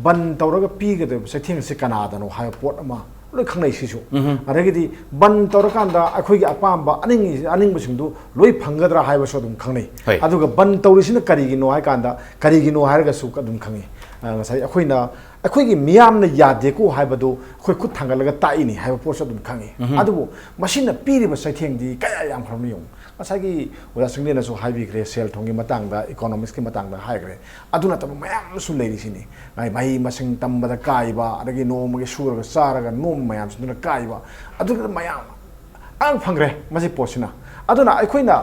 ꯕꯟ ꯇꯧꯔꯒ ꯄꯤꯒꯗꯕ ꯆꯩꯊꯦꯡꯁꯤ ꯀꯅꯥꯗꯅꯣ ꯍꯥꯏꯕ ꯄꯣꯠ ꯑꯃ ꯂꯣꯏ ꯈꯪꯅꯩ ꯁꯤꯁꯨ ꯑꯗꯒꯤꯗꯤ ꯕꯟ ꯇꯧꯔꯀꯥꯟꯗ ꯑꯩꯈꯣꯏꯒꯤ ꯑꯄꯥꯝꯕ ꯑꯅꯤꯡꯕꯁꯤꯡꯗꯨ ꯂꯣꯏ ꯐꯪꯒꯗ꯭ꯔꯥ ꯍꯥꯏꯕꯁꯨ ꯑꯗꯨꯝ ꯈꯪꯅꯩ ꯑꯗꯨꯒ ꯕꯟ ꯇꯧꯔꯤꯁꯤꯅ ꯀꯔꯤꯒꯤꯅꯣ ꯍꯥꯏꯀꯥꯟꯗ ꯀꯔꯤꯒꯤꯅꯣ ꯍꯥꯏꯔꯒꯁꯨ ꯑꯗꯨꯝ ꯈꯪꯉꯤ ꯉꯁꯥꯏ ꯑꯩꯈꯣꯏꯒꯤ ꯃꯤꯌꯥꯝꯅ ꯌꯥꯗꯦꯀꯣ ꯍꯥꯏꯕꯗꯨ ꯑꯩꯈꯣꯏ ꯈꯨꯠ ꯊꯥꯡꯒꯠꯂꯒ ꯇꯥꯛꯏꯅꯤ ꯍꯥꯏꯕ ꯄꯣꯠꯁꯨ ꯑꯗꯨꯝ ꯈꯪꯉꯤ ꯑꯗꯨꯕꯨ ꯃꯁꯤꯅ ꯄꯤꯔꯤꯕ ꯆꯩꯊꯦꯡꯗꯤ ꯀꯌꯥ ꯌꯥꯝꯈ꯭ꯔꯕꯅꯣ ꯌꯦꯡꯉꯨ ꯉꯁꯥꯏꯒꯤ ꯑꯣꯖꯥ ꯆꯤꯡꯂꯦꯟꯅꯁꯨ ꯍꯥꯏꯕꯤꯈ꯭ꯔꯦ ꯁꯦꯜ ꯊꯨꯝꯒꯤ ꯃꯇꯥꯡꯗ ꯏꯀꯣꯅꯣꯃꯤꯛꯁꯀꯤ ꯃꯇꯥꯡꯗ ꯍꯥꯏꯈ꯭ꯔꯦ ꯑꯗꯨ ꯅꯠꯇꯕ ꯃꯌꯥꯝ ꯑꯃꯁꯨ ꯂꯩꯔꯤꯁꯤꯅꯤ ꯃꯍꯩ ꯃꯁꯤꯡ ꯇꯝꯕꯗ ꯀꯥꯏꯕ ꯑꯗꯒꯤ ꯅꯣꯡꯃꯒꯤ ꯁꯨꯔꯒ ꯆꯥꯔꯒ ꯅꯣꯝꯕ ꯃꯌꯥꯝꯁꯤꯡꯗꯨꯅ ꯀꯥꯏꯕ ꯑꯗꯨꯒ ꯃꯌꯥꯝ ꯑꯉꯥꯡ ꯐꯪꯈ꯭ꯔꯦ ꯃꯁꯤ ꯄꯣꯠꯁꯤꯅ ꯑꯗꯨꯅ ꯑꯩꯈꯣꯏꯅ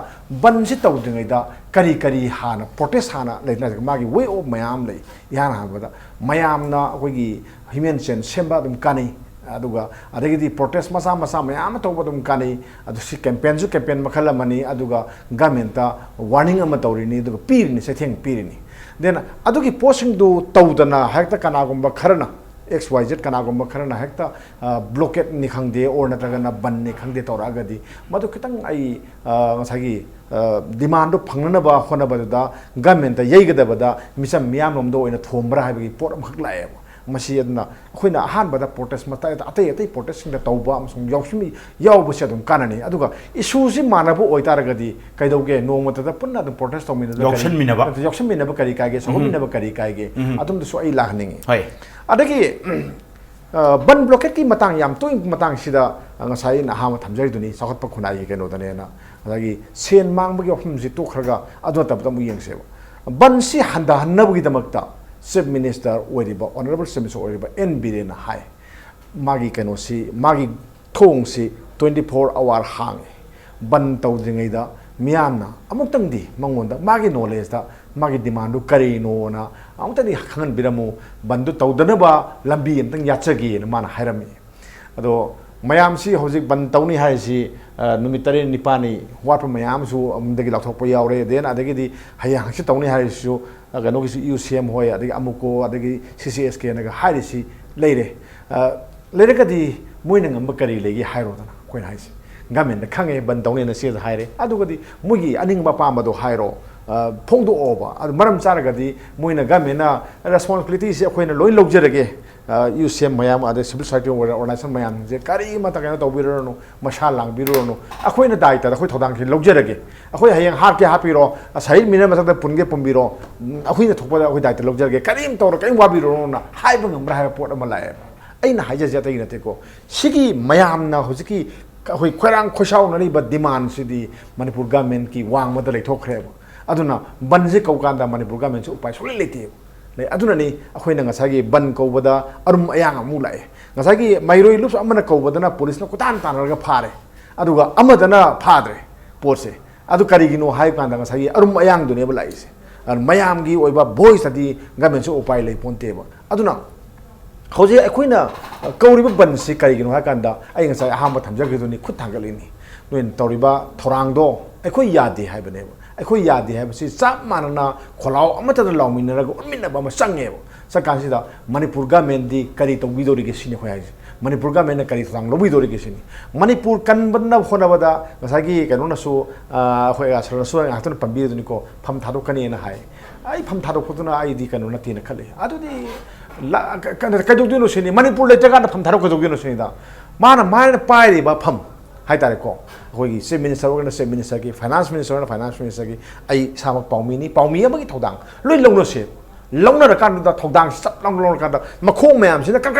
ꯕꯟꯁꯤ ꯇꯧꯗ꯭ꯔꯤꯉꯩꯗ ꯀꯔꯤ ꯍꯥꯟꯅ ꯄ꯭ꯔꯣꯇꯦꯁ ꯍꯥꯟꯅ ꯂꯩꯅꯔꯒ ꯃꯥꯒꯤ ꯋꯦ ꯑꯣꯐ ꯃꯌꯥꯝ ꯂꯩ ꯏꯍꯥꯟ ꯍꯥꯟꯕꯗ ꯃꯌꯥꯝꯅ ꯑꯩꯈꯣꯏꯒꯤ ꯍ꯭ꯌꯨꯃꯦꯟ ꯆꯦꯟ ꯁꯦꯝꯕ ꯑꯗꯨꯝ ꯀꯥꯟꯅꯩ ꯑꯗꯨꯒ ꯑꯗꯒꯤꯗꯤ ꯄ꯭ꯔꯣꯇꯦꯁ ꯃꯆꯥ ꯃꯌꯥꯝ ꯑꯃ ꯇꯧꯕ ꯑꯗꯨꯝ ꯀꯥꯟꯅꯩ ꯑꯗꯨ ꯁꯤ ꯀꯦꯝꯄꯦꯟꯁꯨ ꯀꯦꯝꯄꯦꯟ ꯃꯈꯜ ꯑꯃꯅꯤ ꯑꯗꯨꯒ ꯒꯃꯦꯟꯇ ꯋꯥꯔꯅꯤꯡ ꯑꯃ ꯇꯧꯔꯤꯅꯤ ꯑꯗꯨꯒ ꯄꯤꯔꯤꯅꯤ ꯆꯩꯊꯦꯡ ꯄꯤꯔꯤꯅꯤ ꯗꯦꯟ ꯑꯗꯨꯒꯤ ꯄꯣꯠꯁꯤꯡꯗꯨ ꯇꯧꯗꯅ ꯍꯦꯛꯇ ꯀꯅꯥꯒꯨꯝꯕ ꯈꯔꯅ XYZ ꯀꯅꯥꯒꯨꯝꯕ ꯈꯔꯅ ꯍꯦꯛꯇ ꯕ꯭ꯂꯣꯀꯦꯠꯅꯤ ꯈꯪꯗꯦ ꯑꯣꯔ ꯅꯠꯇ꯭ꯔꯒꯅ ꯕꯟꯅꯤ ꯈꯪꯗꯦ ꯇꯧꯔꯛꯑꯒꯗꯤ ꯃꯗꯨ ꯈꯤꯇꯪ ꯑꯩ ꯉꯁꯥꯏꯒꯤ ꯗꯤꯃꯥꯟꯗꯨ ꯐꯪꯅꯅꯕ ꯍꯣꯠꯅꯕꯗꯨꯗ ꯒꯃꯦꯟꯇ ꯌꯩꯒꯗꯕꯗ ꯃꯤꯆꯝ ꯃꯤꯌꯥꯝꯂꯣꯝꯗ ꯑꯣꯏꯅ ꯊꯣꯝꯕ꯭ꯔꯥ ꯍꯥꯏꯕꯒꯤ ꯄꯣꯠ ꯑꯃꯈꯛ ꯂꯥꯛꯑꯦꯕ ꯃꯁꯤ ꯑꯗꯨꯅ ꯑꯩꯈꯣꯏꯅ ꯑꯍꯥꯟꯕꯗ ꯄ꯭ꯔꯣꯇꯦꯁ ꯑꯇꯩ ꯄ꯭ꯔꯣꯇꯦꯁꯁꯤꯡꯗ ꯇꯧꯕ ꯑꯃꯁꯨꯡ ꯌꯥꯎꯕꯁꯤ ꯑꯗꯨꯝ ꯀꯥꯟꯅꯅꯤ ꯑꯗꯨꯒ ꯏꯁꯨꯁꯤ ꯃꯥꯟꯅꯕ ꯑꯣꯏꯇꯥꯔꯒꯗꯤ ꯀꯩꯗꯧꯒꯦ ꯅꯣꯡꯃꯇꯗ ꯄꯨꯟꯅ ꯑꯗꯨꯝ ꯄ꯭ꯔꯣꯇꯦꯁ ꯇꯧꯃꯤꯟꯅꯕ ꯌꯥꯎꯁꯟꯃꯤꯟꯅꯕ ꯀꯔꯤ ꯀꯥꯏꯒꯦ ꯁꯧꯒꯠꯃꯤꯟꯅꯕ ꯀꯔꯤ ꯀꯥꯏꯒꯦ ꯑꯗꯨꯝꯗꯁꯨ ꯑꯩ ꯂꯥꯛꯍꯟꯅꯤꯡꯉꯤ ꯑꯗꯒꯤ ꯕꯟ ꯕ꯭ꯂꯣꯀꯦꯠꯀꯤ ꯃꯇꯥꯡ ꯌꯥꯝ ꯇꯣꯏꯕ ꯃꯇꯥꯡꯁꯤꯗ ꯉꯁꯥꯏ ꯑꯩꯅ ꯑꯍꯥꯟꯕ ꯊꯝꯖꯔꯤꯗꯨꯅꯤ ꯆꯥꯎꯈꯠꯄ ꯈꯨꯟꯅꯥꯏꯒꯤ ꯀꯩꯅꯣꯗꯅꯦꯅ ꯑꯗꯒꯤ ꯁꯦꯟ ꯃꯥꯡꯕꯒꯤ ꯋꯥꯐꯝꯁꯤ ꯇꯣꯛꯈ꯭ꯔꯒ ꯑꯗꯨ ꯅꯠꯇꯕꯗ ꯑꯃꯨꯛ ꯌꯦꯡꯁꯦꯕ ꯕꯟꯁꯤ ꯍꯟꯊꯍꯟꯅꯕꯒꯤꯗꯃꯛꯇ ꯆꯤꯞ ꯃꯤꯅꯤꯁꯇꯔ ꯑꯣꯏꯔꯤꯕ ꯑꯣꯅꯔꯦꯕꯜ ꯆꯤꯞ ꯃꯤꯅꯤꯁꯇꯔ ꯑꯣꯏꯔꯤꯕ N ꯕꯤꯔꯦꯟꯅ ꯍꯥꯏ ꯃꯥꯒꯤ ꯀꯩꯅꯣꯁꯤ ꯃꯥꯒꯤ ꯊꯣꯡꯁꯤ 24 ꯑꯋꯥꯔ ꯍꯥꯡꯉꯤ ꯕꯟ ꯇꯧꯗ꯭ꯔꯤꯉꯩda ꯃꯤꯌꯥꯝꯅ ꯑꯃꯨꯛꯇꯪꯗꯤ ꯃꯉꯣꯟꯗ ꯃꯥꯒꯤ ꯅꯣꯂꯦꯖꯇ ꯃꯥꯒꯤ ꯗꯤꯃꯥꯟꯗꯨ ꯀꯔꯤꯅꯣꯅ ꯑꯃꯨꯛꯇꯪꯗꯤ ꯈꯪꯍꯟꯕꯤꯔꯝꯃꯨ ꯕꯟꯗꯨ ꯇꯧꯗꯅꯕ ꯂꯝꯕꯤ ꯑꯃꯇꯪ ꯌꯥꯠꯆꯒꯦꯅ ꯃꯥꯅ ꯍꯥꯏꯔꯝꯃꯤ ꯑꯗꯣ ꯃꯌꯥꯝꯁꯤ ꯍꯧꯖꯤꯛ ꯕꯟ ꯇꯧꯅꯤ ꯍꯥꯏꯔꯤꯁꯤ नुमित 9-9 वाट मैमसू लाथोप यावरे देन अदगी हयें हंगसी तौनी हारिसु कनोगिसु UCM होय अदगी अमुको अदगी CCSK नगा हारिसि लेरे लेरगदी Moina ngamba kari legi hairodana koina haisi government khange ban tawne na se haire adugadi mugi aningba pambado hairo phongdo oba adu maram charagadi moina government na responsibility se koina loi logjerage UCM mayam ade civil society organization mayam je kari mata kana tawbirano masha langbirano akoina daita da khoi thodang ki logjerage akoi hayeng har ke hapiro asai mina masakta punge pumbiro akoina thokpa akoi daita logjerage karim tawra kaim wabiro na haiba ngambra ha port ama lae aina haija tai nateko sigi mayamna hojiki khoi khorang khosaw nani ba demand sidi Manipur government ki wang mata lai thokre aduna ban je kau kan da Manipur government chu upai sole lete le aduna ni akhoi na ngasagi ban kau bada arum ayang amu lai ngasagi mairoi lups amana kau bada na police na kutan tan ra phare aduga amadana phadre porse adu karigino hai kan da ngasagi arum ayang dune ba lai se mayam gi oiba voice adi government chu upai lai ponte ba aduna hoje akhoi na kauriba ban si karigino ha kan da ai ngasai ahamba thamja gi duni khut thangalini noin tauriba thorang do akhoi yadi hai bane ba akhoi yadi hai si chap manana kholau amata da lawmin ra go unmin ba ma sange ba sakan si da Manipur government di kari to widori ge sini khoi Manipur government na kari thang lo widori ge sini Manipur kan banna khona bada ngasagi kanu na su khoi asra su ngatan pambi duni ko pham thado kani na hai ai pham thado khotuna ai di kanu na tin khale adu di ka do dino sini Manipur le jaga na pham thado ka do dino sini da mana pai ri ba pham hai tare ko khoi se minister na se minister ki finance minister na finance minister ki ai sama paumi ni paumi ba ki thodang loi long no se long na kan da thodang sap long kan da ma khong mayam sina ka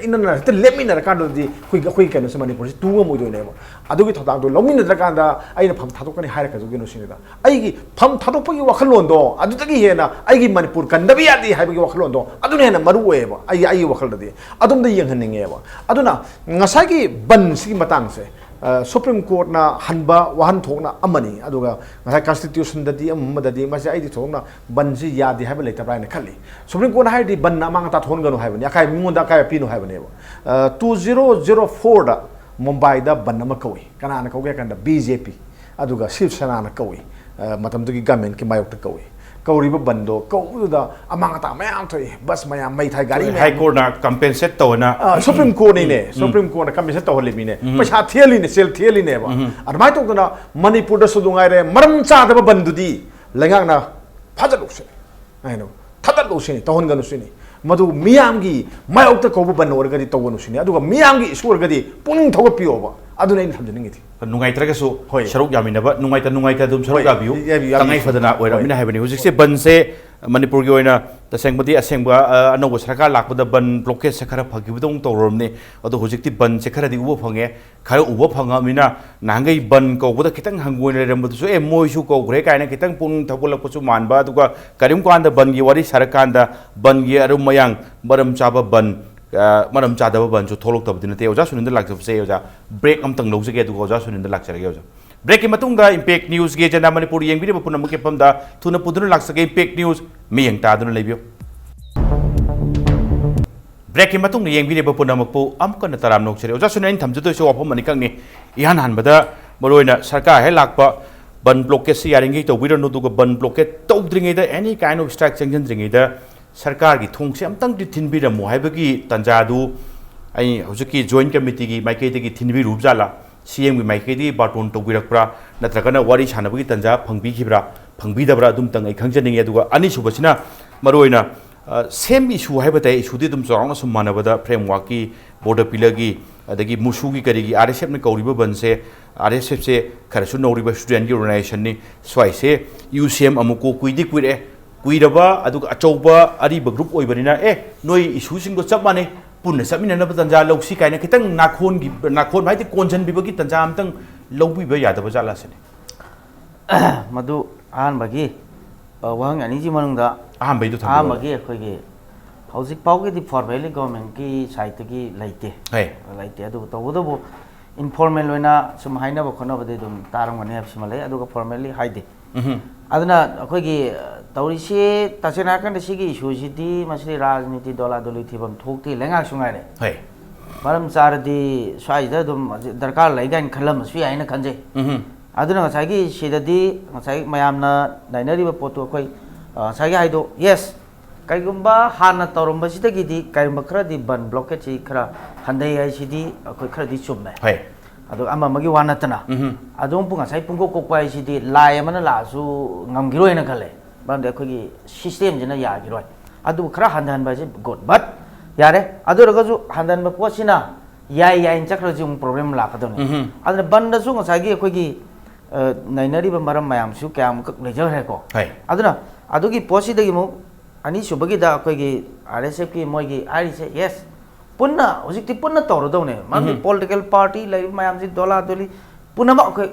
in na te lemi na kan di khoi kan se Manipur tu mo do ne ba adu ki thodang do long min na kan da ai na pham thadok kan hai ra ka jo gi no sini da ai gi pham thadok pa gi wakhalon do adu ta gi he na ai gi Manipur kan da bi ya di hai ba gi wakhalon do adu ne na maru we ba ai wakhal da di adum da yeng han nge ba aduna ngasai gi ban si matang se Supreme Court na hanba wahan thokna amani aduga ngai constitution dadi amadadi masi ai di thokna banji yadi haiba leita brai na khali Supreme Court hai di ban na mang ta thon ganu haiba ni akai mingonda kai pinu haiba ne 2004 da Mumbai da ban ma kawi kana na kauge kan da BJP aduga Shiv Sena na kawi matam dugi government ki mayok ta kawi kauriba bando kauda amang ta mayam thoi bus mayam mai thai gari High Court na compensate to na Supreme Court ne Supreme Court na compensate to holi ne paisa theli ne sel theli ne ba admai to na Manipur da sudungai re maram cha da bandu di lengang na phajal ukse ai no thadal ukse to hon ganu sini madu miyam gi mayok ta ko ban or gadi to ganu sini aduga miyam gi isur gadi puning thoga piyo ba aduna in thamjani ngi thi nungai traga su sharuk yamina ba nungai ta dum sharuk gabiu tangai fadana oira mina haibani hujik se ban se Manipur gi oina tasengmadi asengba anogo sarkar lakpada ban blockade se khara phagibudong toromne adu hujik ti ban se khara di ubo phange khara ubo phanga mina nangai ban ko buda kitang hangoin rembu su e moi su ko gre kaina kitang pung thagolak su manba duga karim kwanda ban gi wari sarkar da ban gi arum mayang maram chaba ban maram chadaba ban chu tholok tabdina te oja suninda lakjab se oja break am tang lojage du oja suninda lakjarage oja break ki matunga impact news ge jana Manipur yengbi ba punam ke pamda thuna puduna laksage impact news mi yeng ta dun lebio break ki matung yengbi ba punam pu am kan taram nok chere oja sunin thamju to so apom mani kang ni ihan han bada moroina sarkar he lakpa ban blockade si yaringi to wiron no du ban blockade to dringi da any kind of strike sanction dringi da सरकार की थोंग से अमतंग थिनबीरमो हाइबगी तंजादु आई हौजकी joint committee की माइकेदगी थिनबी रूपजाला CM की माइकेदी बाटोन तौबिरकप्रा नत्रगना वारी सानबगी तंजा फंगबीखिब्रा फंगबीदब्रा दुम तंग आई खंजनिंगे दुगा अनि सुबसिना मरोइना सेम इशू हाइबते इशूदी दुम चौंग सम मानबदा फ्रेमवर्क की बॉर्डर पिलर की अदगी मुसू की करीगी आरएसएफ ने कौरिबा बनसे आरएसएफ से खरसु नौरिबा स्टूडेंट की ऑर्गेनाइजेशन ने स्वाइ से यूसीएम अमुको कुइदी कुइरे कुइरबा अदुगा अचौबा अरिबा ग्रुप ओइबनिना नोई इशूसिंग चप माने पुन्ना चमिननबा तंजा लौसी कायना खितंग नाखोन भाइति कोनजन बिबगी तंजा अमतंग लौबिबा यादबा जालासने मधु आन बगी वहंग अनि जी मनंगदा आम बैदु थम बगी अखोगे हौजिक पाउगे दि फॉर्मली गवर्नमेंट की साइट की लाइते लाइते अदु तबदबो इनफॉर्मल होइना सम हाइनबा खनबदे दुम तारंगने हबसिमले अदुगा formally हाइदे aduna akhoi taurisi tasena kan sigi issue sidi masri rajniti dola doli thibam thokti lenga sungai re hai maram chardi swai da dum darkar laigan khalam sui aina khanje aduna ngasagi sidadi ngasai mayamna nainari ba potu akhoi sagi haido yes kaigumba hana torumba sidagi di kaigumba khara di ban blockade chi khara handai ai sidi akhoi khara di chumne hai adu ama magi wanatana adum punga sai pungo kokpai sidi lai amana la su ngamgiroi na khale bande khogi system jina ya giroi adu khara handan ba je good but yare adu raga ju handan ba posina yai chakra jung problem la kadoni adu banda su ngasai gi khogi nainari ba maram mayam su kyam kak lejar he ko aduna adu gi posi dagi mu ani subagi da khogi RSF ki moi gi ari se yes पुन्ना हजिकति पुन्ना तौरदौने मामी political party लाई मायाम जी दोला दोली पुन्ना मा खै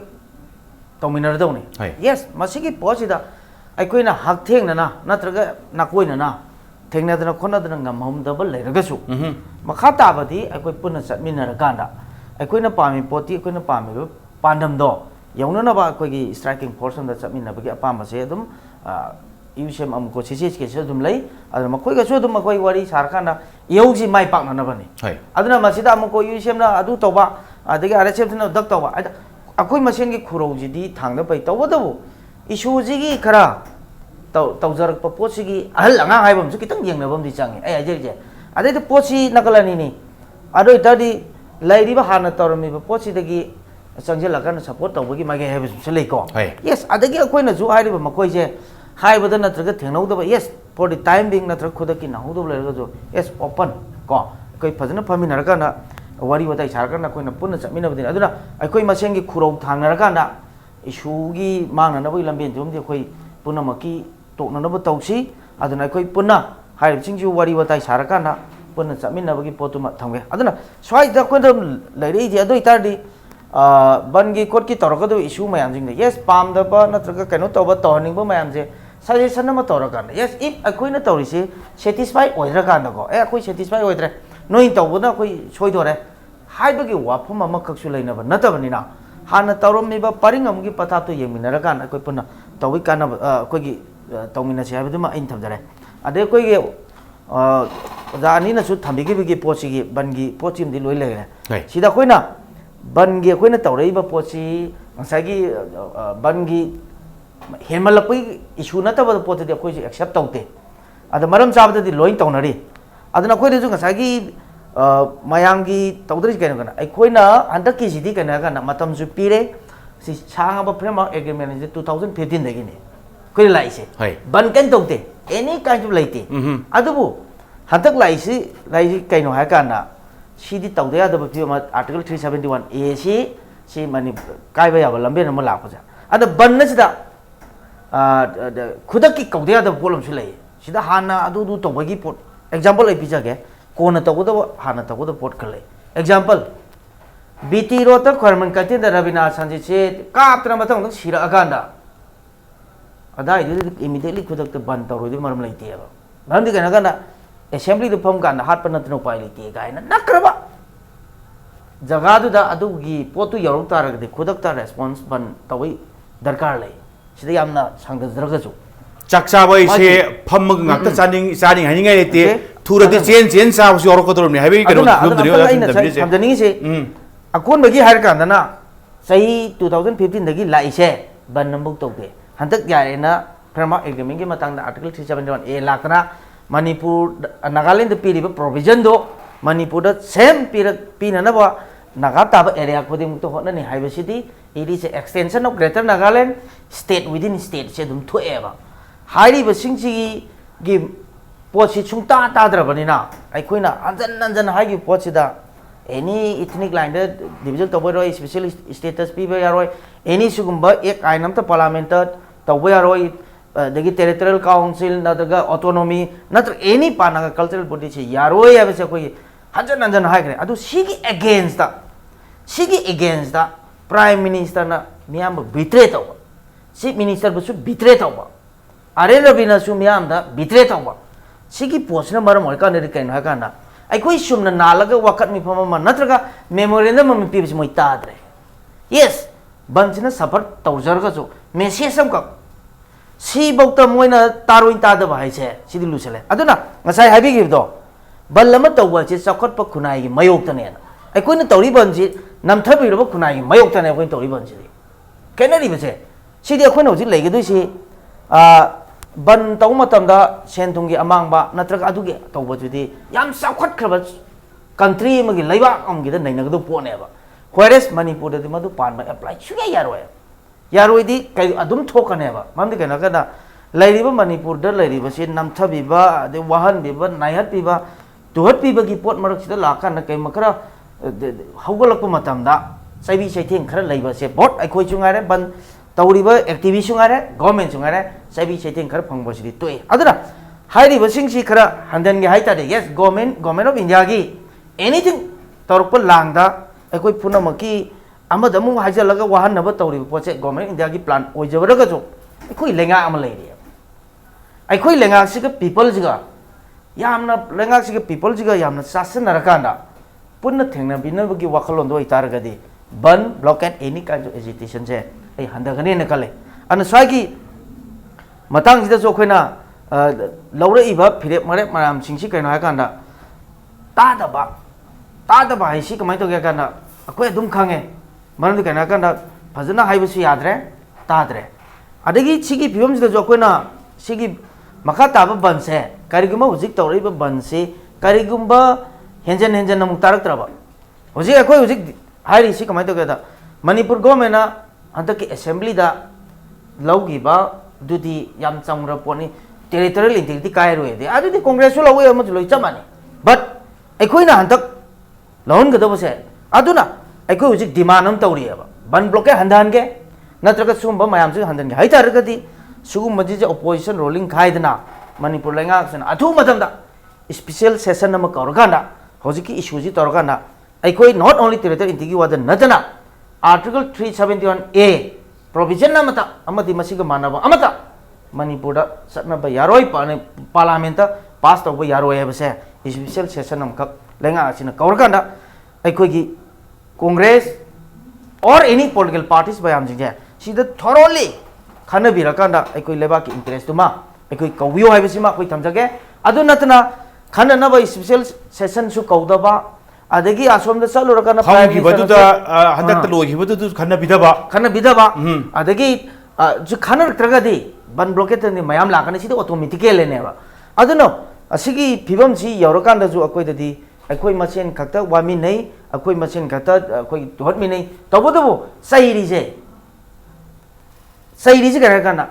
तौमिनरदौने yes मसिगी पोसिदा ꯑꯩꯈꯣꯏꯅ ꯍꯛꯊꯦꯡꯅꯅ ꯅꯠꯇ꯭ꯔꯒ ꯅꯥꯀꯣꯏꯅꯅ ꯊꯦꯡꯅꯗꯅ ꯈꯣꯠꯅꯗꯅ ꯉꯝꯍꯧꯗꯕ ꯂꯩꯔꯒꯁꯨ ꯃꯈꯥ ꯇꯥꯕꯗꯤ ꯑꯩꯈꯣꯏ ꯄꯨꯟꯅ ꯆꯠꯃꯤꯟꯅꯔꯀꯥꯟꯗ ꯑꯩꯈꯣꯏꯅ ꯄꯥꯝꯃꯤ ꯄꯣꯠꯇꯤ ꯑꯩꯈꯣꯏꯅ ꯄꯥꯝꯃꯤꯕ ꯄꯥꯟꯗꯝꯗꯣ ꯌꯧꯅꯅꯕ ꯑꯩꯈꯣꯏꯒꯤ ꯁ꯭ꯇ꯭ꯔꯥꯏꯀꯤꯡ ꯐꯣꯔꯁ ꯑꯃꯗ ꯆꯠꯃꯤꯟꯅꯕꯒꯤ ꯑꯄꯥꯝꯕꯁꯦ ꯑꯗꯨꯝ ꯌꯨꯁꯦꯝ ꯑꯃꯨꯛꯀꯣ ꯁꯤꯁꯦꯁꯀꯤꯁꯨ ꯑꯗꯨꯝ ꯂꯩ ꯑꯗꯨꯅ ꯃꯈꯣꯏꯒꯁꯨ ꯑꯗꯨꯝ ꯑꯩꯈꯣꯏ ꯋꯥꯔꯤ ꯁꯥꯔꯀꯥꯟꯗ ꯏꯍꯧꯁꯤ ꯃꯥꯏ ꯄꯥꯛꯅꯅꯕꯅꯤ ꯑꯗꯨꯅ ꯃꯁꯤꯗ ꯑꯃꯨꯛꯀꯣ ꯌꯨꯁꯦꯝꯅ ꯑꯗꯨ ꯇꯧꯕ ꯑꯗꯒꯤ RSFꯅ ꯗꯛ ꯇꯧꯕ ꯑꯩꯈꯣꯏ ꯃꯁꯦꯟꯒꯤ ꯈꯨꯔꯧꯁꯤꯗꯤ ꯊꯥꯡꯗ ꯐꯩ ꯇꯧꯕꯇꯕꯨ ꯏꯁꯨꯁꯤꯒꯤ ꯈꯔ ꯇꯧꯖꯔꯛꯄ ꯄꯣꯠꯁꯤꯒꯤ ꯑꯍꯜ ꯑꯉꯥꯡ ꯍꯥꯏꯕ ꯑꯃꯁꯨ ꯈꯤꯇꯪ ꯌꯦꯡꯅꯕ ꯑꯃꯗꯤ ꯆꯪꯉꯤ ꯑꯩ ꯍꯥꯏꯖꯔꯤꯁꯦ ꯑꯗꯩꯗ ꯄꯣꯠꯁꯤ ꯅꯥꯀꯜ ꯑꯅꯤꯅꯤ ꯑꯗꯨ ꯑꯣꯏꯇꯥꯔꯗꯤ ꯂꯩꯔꯤꯕ ꯍꯥꯟꯅ ꯇꯧꯔꯝꯃꯤꯕ ꯄꯣꯠꯁꯤꯗꯒꯤ ꯆꯪꯁꯤꯜꯂꯀꯥꯟꯗ ꯁꯞꯄꯣꯔꯠ ꯇꯧꯕꯒꯤ ꯃꯥꯏꯀꯩ ꯍꯥꯏꯕꯁꯨ ꯂꯩꯀꯣ ꯌꯦꯁ ꯑꯗꯒꯤ ꯑꯩꯈꯣꯏꯅꯁꯨ ꯍꯥꯏꯔꯤꯕ ꯃꯈꯣꯏꯁꯦ ꯍꯥꯏꯕꯗ ꯅꯠꯇ꯭ꯔꯒ ꯊꯦꯡꯅꯍꯧꯗꯕ ꯌꯦꯁ ꯐꯣꯔ ꯗꯤ ꯇꯥꯏꯝ ꯕꯤꯡ ꯅꯠꯇ꯭ꯔꯒ ꯈꯨꯗꯛꯀꯤ ꯅꯪꯍꯧꯗꯕ ꯂꯩꯔꯒꯁꯨ ꯌꯦꯁ ꯑꯣꯄꯟ ꯀꯣ ꯑꯩꯈꯣꯏ ꯐꯖꯅ ꯐꯝꯃꯤꯟꯅꯔꯀꯥꯟꯗ wari watai sarkana ko na punna chamina badin aduna aikoi masengi khurau thangnarakanda isugi mangna na boi lamben jomdi akoi punna maki tokna na tausi aduna aikoi punna hai singju wari watai sarakana punna chamina bagi potuma thangwe aduna swai da ko lairei ji adoi tardi bangi court ki torokado issue mayam jing yes pam da ba natraga kaino toba torning ba mayam je suggestion na ma torakanda yes if akoi na torisi satisfy oidrakanda ko akoi satisfy oidre noi tawbuna akoi soidore haibagi wafam ama kaksu lainaba natabanina hana tawrommiba paringamgi pathato yeminarakan akoi punna tawi kana akoigi tawmina se habaduma ain thamjare ade akoigi jani na su thambigi bigi pochigi bangi pochim di loi lege sida koina bangi koina tawreiba pochi ngasagi bangi hemalapui issue nataba pote de akoi accept tawte ada maram chabada di loin tawnari aduna koi reju ngasagi mayamgi tawdri kaino kana aikoina handak ki sidi kana kana matam ju pire si changaba framework agreement je 2015 dagi ne koi laise ban kan tawte any kind of laite adubu handak laisi kaino ha kana sidi tawde ya da article 371 a si mani kaiba ya lambe na mala ko ja ada ban na sida khudaki kawde ya da problem su lai sida hana adu du tawbagi pot example ai pijage kona taguda hana taguda pot kale example BT rota kharman kati da rabina sanji che kaptra mathang sira aganda ada immediately kudak te ban tawro di maram laite ba bandi kana kana assembly du pham kana hat pan natno pai laite gaina nakraba jaga du da adu gi potu yaru tar de kudak ta response ban tawi darkar lai sida yamna sangda draga ju chaksa bai se pham ngak ta chaning haning ngai laite थुरदि चेन साब सु औरको दरमनि हाबे कनो खुमदरि हमदनि से अकोन बगी हार कांदना सही 2015 दगी लाइसे बन नंबुक तोके हंतक यारेना फ्रेमा एग्रीमेंट के मतंग आर्टिकल 371 ए लाकना मणिपुर नागालैंड पीरिबा प्रोविजन दो मणिपुर सेम पीननबा नागा ताब एरिया खोदि मुक्तो होननि हाइबसिदि it is extension of greater Nagaland state within state से दुम थोएबा हाइरिबा सिंगसी गी पोची सुंता ताद्रबनिना अखोइना अंजन हाइगी पोचिदा एनी इथनिक लाइन डिविजन तबोय स्पेशल स्टेटस पीबे यारोय एनी सुगुंबा एक आइन अमता पार्लियामेंट तबोय यारोय दगी टेरिटोरियल काउंसिल नदगा ऑटोनॉमी नत्र एनी पानागा कल्चरल बॉडी से यारोय याबसे कोई अंजन हाइग्रे अदु सिगी अगेंस्ट दा प्राइम मिनिस्टर ना मियाम बिट्रे तव चीफ मिनिस्टर बसु बिट्रे तव आरे रबिना सु मियाम दा बिट्रे तव सिगी पोस्टना मरम होय काने कैन हा काना अखोई सुमना नालगा वखत मी फमा नत्रगा मेमोरेंडम मम पीबिस मोय ताद्रे यस बंजना सफर तौजरगा जो मेसेज हम का सी बौता मोयना तारोइन ताद भाइसे सिदि लुसले अदुना ngasai हाबि गिबदो बल्लम तौवा चे चखत प खुनाई गी मयोक्तने अखोइना तौरी बंजी नमथबिरबो खुनाई गी मयोक्तने अखोइन तौरी बंजी केनरी बसे सिदि अखोइना होजि लेगदुसि बन तौ मतमदा सेंथुंगी अमांगबा नत्रगा अदुगे तौबजुदी याम साखटखबा कंट्री मगी लैबा अमगी द नैनगदु पोनेबा व्हेरेस मणिपुर दि मदु पानबा अप्लाई सुगे यारोयदी कै अदुम थोकनेबा मामदि केना कना लैरिबा मणिपुर द लैरिबा से नमथबिबा दे वाहन बिबा नायहत बिबा तुहत बिबगी पोट मरक सिदा लाकान कै मकरा हौगलकप मतमदा सैबी सैथें खरा लैबा से बोट अखोइ चुंगारे बन तौरीबा एक्टिविस्ट चुंगारे गवर्नमेंट चुंगारे सैबी सैथें खरा फंगबसिदि तोय अदुना हाइरिबा सिंगसि खरा हंदनगे हाइतादे यस गवर्नमेंट ऑफ इंडिया की एनीथिंग तौरप लांगदा अखोइ पुनमकी अमदमु हाइजलगा वाहननबा तौरीबा पोचे गवर्नमेंट इंडिया की प्लान ओइजबरगजो अखोइ लेंगा अम लैरे ꯑꯩꯈꯣꯏ ꯂꯩꯉꯥꯛꯁꯤꯒ ꯄꯤꯄꯜꯁꯤꯒ ꯌꯥꯝꯅ ꯂꯩꯉꯥꯛꯁꯤꯒ ꯄꯤꯄꯜꯁꯤꯒ ꯌꯥꯝꯅ ꯆꯥꯁꯤꯟꯅꯔꯀꯥꯟꯗ ꯄꯨꯟꯅ ꯊꯦꯡꯅꯕꯤꯅꯕꯒꯤ ꯋꯥꯈꯜꯂꯣꯟꯗꯣ ꯑꯣꯏꯇꯥꯔꯒꯗꯤ bandh blockade any kind of ꯑꯦꯖꯤꯇꯦꯁꯟꯁꯦ ꯑꯩ ꯍꯟꯊꯒꯅꯦꯅ ꯈꯜꯂꯦ ꯑꯗꯨꯅ ꯁ꯭ꯋꯥꯏꯒꯤ ꯃꯇꯥꯡꯁꯤꯗꯁꯨ ꯑꯩꯈꯣꯏꯅ ꯂꯧꯔꯛꯏꯕ ꯐꯤꯔꯦꯞ ꯃꯔꯦꯞ ꯃꯌꯥꯝꯁꯤꯡꯁꯤ ꯀꯩꯅꯣ ꯍꯥꯏꯀꯥꯟꯗ ꯇꯥꯗꯕ ꯍꯥꯏꯁꯤ ꯀꯃꯥꯏꯅ ꯇꯧꯒꯦ ꯍꯥꯏꯀꯥꯟꯗ ꯑꯩꯈꯣꯏ ꯑꯗꯨꯝ ꯈꯪꯉꯦ ꯃꯔꯝꯗꯤ ꯀꯩꯅꯣ ꯍꯥꯏꯀꯥꯟꯗ ꯐꯖꯅ ꯍꯥꯏꯕꯁꯨ ꯌꯥꯗ꯭ꯔꯦ ꯇꯥꯗ꯭ꯔꯦ ꯑꯗꯒꯤ ꯁꯤꯒꯤ ꯐꯤꯕꯝꯁꯤꯗꯁꯨ ꯑꯩꯈꯣꯏꯅ ꯁꯤꯒꯤ ꯃꯈꯥ ꯇꯥꯕ ꯕꯟꯁꯦ ꯀꯔꯤꯒꯨꯝꯕ ꯍꯧꯖꯤꯛ ꯇꯧꯔꯛꯏꯕ ꯕꯟꯁꯤ ꯀꯔꯤꯒꯨꯝꯕ ꯍꯦꯟꯖꯟ ꯑꯃꯨꯛ ꯇꯥꯔꯛꯇ꯭ꯔꯕ ꯑꯩꯈꯣꯏ ꯍꯧꯖꯤꯛ ꯍꯥꯏꯔꯤꯁꯤ ꯀꯃꯥꯏꯅ ꯇꯧꯒꯦꯗ ꯃꯅꯤꯄꯨꯔ ꯒꯣꯔꯃꯦꯟꯅ ꯍꯟꯗꯛꯀꯤ ꯑꯦꯁꯦꯝꯕ꯭ꯂꯤꯗ ꯂꯧꯈꯤꯕ ꯑꯗꯨꯗꯤ ꯌꯥꯝ ꯆꯪꯈ꯭ꯔ ꯄꯣꯠꯅꯤ ꯇꯦꯔꯤꯇꯣꯔꯤꯌꯦꯜ ꯏꯟꯇꯤग्ꯔꯤꯇꯤ ꯀꯥꯏꯔꯣꯏꯗꯤ ꯑꯗꯨꯗꯤ ꯀꯣꯡꯒ꯭ꯔꯦꯁꯁꯨ ꯂꯧꯋꯤ ꯑꯃꯁꯨ ꯂꯣꯏ ꯆꯞ ꯃꯥꯟꯅꯩ ꯕꯠ ꯑꯩꯈꯣꯏꯅ ꯍꯟꯗꯛ ꯂꯧꯍꯟꯒꯗꯕꯁꯦ ꯑꯗꯨꯅ ꯑꯩꯈꯣꯏ ꯍꯧꯖꯤꯛ ꯗꯤꯃꯥꯟ ꯑꯃ ꯇꯧꯔꯤꯑꯕ ꯕꯟ ꯕ꯭ꯂꯣꯀꯦꯠ ꯍꯟꯊꯍꯟꯒꯦ ꯅꯠꯇ꯭ꯔꯒ ꯁꯤꯒꯨꯝꯕ ꯃꯌꯥꯝꯁꯤ ꯍꯟꯊꯍꯟꯒꯦ ꯍꯥꯏꯇꯥꯔꯒꯗꯤ ꯁꯤꯒꯨꯝꯕꯁꯤꯁꯦ ꯑꯣꯄꯣꯖꯤꯁꯟ ꯔꯣꯂꯤꯡ ꯈꯥꯏꯗꯅ ꯃꯅꯤꯄꯨꯔ ꯂꯩꯉꯥꯛꯁꯤꯅ ꯑꯊꯨꯕ ꯃꯇꯝꯗ ꯁ꯭ꯄꯤꯁꯦꯜ ꯁꯦꯁꯟ ꯑꯃ ꯀꯧꯔꯀꯥꯟꯗ ꯍꯧꯖꯤꯛꯀꯤ ꯏꯁꯨꯁꯤ ꯇꯧꯔꯀꯥꯟꯗ ꯑꯩꯈꯣꯏ ꯅꯣꯠ ꯑꯣꯟꯂꯤ ꯇꯦꯔꯤꯇꯣꯔꯤꯌꯦꯜ ꯏꯟꯇꯤꯒ꯭ꯔꯤꯇꯤ ꯋꯥꯗ ꯅꯠꯇꯅ आर्टिकल 371A प्रोविजन मसिगा मानब अमता मणिपुर चटनब यारोय पार्लियामेंट पास तब यारोय है स्पेशल सेशन अमखक लेंगा कौरकांड अखोगी कांग्रेस और एनी पॉलिटिकल पार्टीज बयाम सिंह थोरोली खनबीरकांड अखोई लेबाक इंटरेस्ट तुमा अखोई कौबियो है थमजगे अदु नतना खननब स्पेशल सेशन सु कौदबा अदगी असोमद चलुरकान फाउंगिबदुदा हंदक्ता लोगिबदुदु खनबिदबा अदगी जु खनरत्रगदी बन ब्लॉकेट नि मयाम लाकने सिदे ऑटोमेटिकलेनेबा अदुनो असिगी फिबम सि यौरकांदा जु अकोइददी अखोइ मसेन खक्ता वामी नै अखोइ मसेन खक्ता अखोइ दोहटमि नै तबदबो सैरिजे करकाना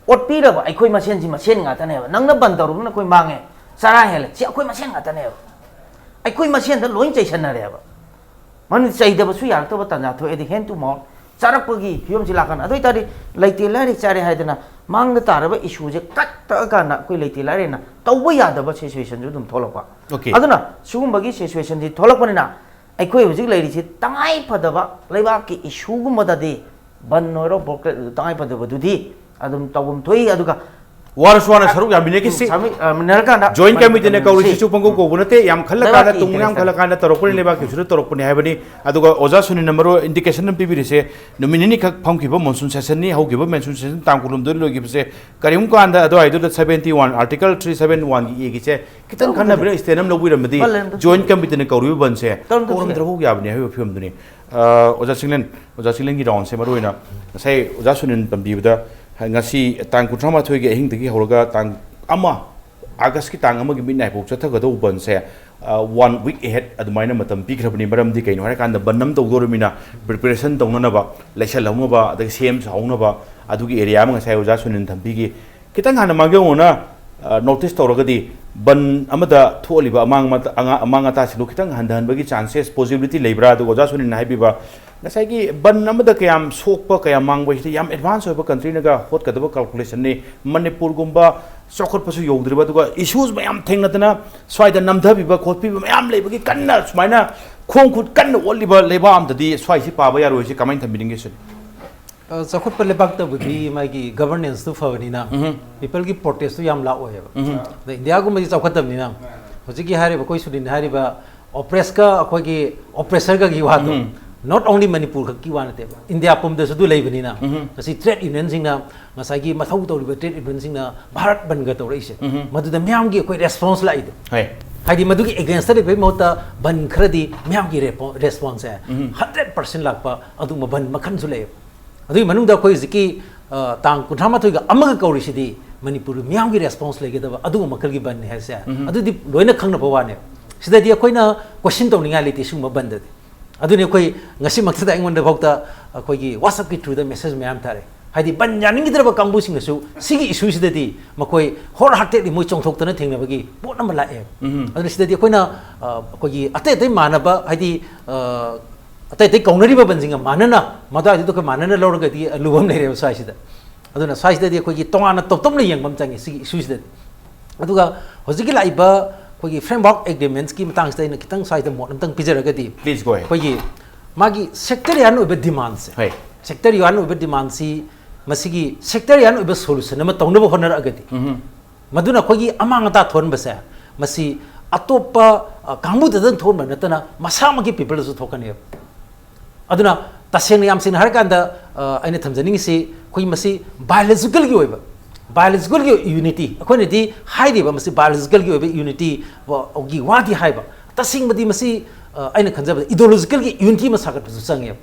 ओटपिरबा अखोइ मसेन जि मसेन गातनेबा नंगना बन तरुना अखोइ मांगे सारा हेले सि अखोइ मसेन गातनेबा अखोई मसेन लोन चैसनरेब मन चैदबसु यारतब तंजा थोएदि हेन टू माउट चारपगी फियम से लाकन अदोइ तारि लैते लारि चारे हाइदना मांग तारब इशू जे कट काना कोइ लैते लारिना तौब यादब सिचुएशन जो दुम थोलपा अदुना सुगुमबगी सिचुएशन जी थोलपनिना अखोइ हुजिक लैरिसि तंगाइ फदब लैबा की इशू गुमददि बन नोरो बोके तंगाइ फदब दुदि अदुम तौबम थोइ अदुगा वारसवाना सरुक याम बिने किसी जॉइंट कमिटी ने कौरी सिचु पंगो को बुनते याम खलकाना तुंगयाम खलकाना तरोपनि लेबा किसुर तरोपनि हायबनि अदुगा ओजा सुनि नंबरो इंडिकेशन पिबिरिसे नुमिनिनि खक फंखिबो मनसून सेशन नि हौगिबो मनसून सेशन तांकुलुम दु लोगिबसे करिम कांदा अदो आइदो 71 आर्टिकल 371 की एगिसे कितन खन्ना बिने स्टेनम लोबिरमदि जॉइंट कमिटी ने कौरी बनसे तोरम द्रहु याबनि हायबो फिल्म दुनि ओजा सिंगलेन की राउंड से मरोइना सै ओजा सुनि तंबिबदा ngasi tang kutrama thoi ge hing digi holaga tang ama august ki tang ama gi midnight pok chatha gado ban se 1 week ahead adumaina matam pi khrabni maram di kaino har kan da bannam tog dormina preparation tongna ba lesal hawna ba da sem hawna ba adugi area ma ngasai oja sunin thambi gi kitang hana magona notice tawragadi ban amada tholiba amang ata silu kitang handan bagi chances possibility lebra adu oja sunin nai biba ngasai gi ban amada kayam sokpa kayam mangba hi yam advance hoba country naga hot kadaba calculation ni manipur gumba chokot pasu yogdriba duga issues mayam thengnatana swaida namdhabiba khotpiba mayam lebagi kanna sumaina khongkhut kanna oliba leba amdadi swai si paba yaroi si kamain thambinge se चखुट पर लेबाक तबुदी मागी governance तो फवनीना people की protest तो याम लाओ है India को मजी चौखतबनीना होजी की हारे कोई सुदिन हारिबा ऑपरेस का अखोई की ऑपरेसर का की वातो नॉट ओनली मणिपुर का की वानते इंडिया पुम दे सदु लेबनीना kasi ट्रेड यूनियन सिंगना ngasai gi mathau tawriba trade union सिंगना भारत बनगा तौरइसे मदुदा म्याम gi कोई रेस्पॉन्स लाइदो हाइदी मदुगी अगेंस्ट द मोता बन खरदी म्याम की रेस्पॉन्स है 100% लाकपा अदु बन मखन सुले अदुई मनुंग कोई जिकी तांग कुठामाथोई गा अमगा कौरिसिदी मणिपुर मियाम की रेस्पॉन्स लेगेदबा अदु मखल की बन है से अदुदी लोइना खंगना बवाने सिदादी अखोइना क्वेश्चन तौनिंगा लेति सुंग बंददि अदुनी अखोइ ngasi मक्सदा इंगोंदा भक्ता अखोइगी व्हाट्सएप की थ्रू द मैसेज मैम थारे हाइदी बन जानिंगिद्रबा कांबुसिंगसु सिगी इशू सिदादी मखोइ होर हार्टेडली मोइ चोंथोक्तना थेंगनबगी पोट नंबर लाए अदुनी सिदादी अखोइना अखोइगी अते मानबा हाइदी अतै कौनरीबा बनजिंग मानना मदादि तो मानना लौरगदी लुबम लेरे साइसिदा अदुना साइसिदा अखोइगी तोंगाना तोपतमले यंगबम चंगी सिगी इशूसिदा अदुगा होजिकी लाइबा अखोइगी फ्रेमवर्क एग्रीमेंट्स की मतंगसिदा इन खितंग साइदा मोट नतंग पिजरगदी प्लीज गो अखोइगी मागी सेक्टरियन ओबे डिमांड से सेक्टरियन ओबे डिमांड सी मसिगी सेक्टरियन ओइबा सोल्यूशन अमा तौनबो होनर अगति मदुना खोगी अमांगता थोन बसे मसी अतोप्पा कांगबुदन थोन नतना मसामगी पीपल सु थोकने अदुना तसेंग यामसिन हर कांदा आइने थमजनिंग से खोई मसी बायोलॉजिकल की ओइबा बायोलॉजिकल की यूनिटी अखोनेदी हाइदिबा मसी बायोलॉजिकल की ओइबा यूनिटी ओगी वादी हाइबा तसिंग बदी मसी आइने खंजबा इडियोलॉजिकल की यूनिटी मसागत संगे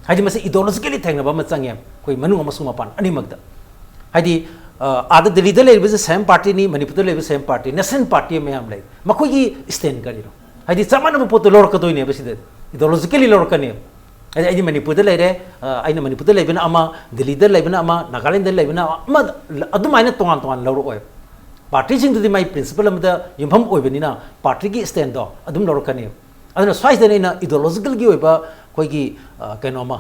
हाइदि मसी इडियोलॉजिकली थेंगनबा म चंगे कोई मनु अमसु मपान अनिमगदा हाइदि आद दिल्ली दे लेबे सेम पार्टी नि मणिपुर दे लेबे सेम पार्टी नेशनल पार्टी में हम ले मखोगी स्टैंड करिनो हाइदि चमन पोत लोरकदोइने बसिदे इडियोलॉजिकली लोरकने आई मणिपुर दे लेरे आइना मणिपुर दे लेबेना अमा दिल्ली दे लेबेना अमा नागालैंड दे लेबेना अमा अदुमाइना तोंगान तोंगान लौरो ओय पार्टी सिंग दुदि माई प्रिंसिपल अमदा युमफम ओइबनिना पार्टी की स्टैंड दो अदुम लोरकने अदुना स्वाइस देना इडियोलॉजिकल की ओइबा कोई कहोमा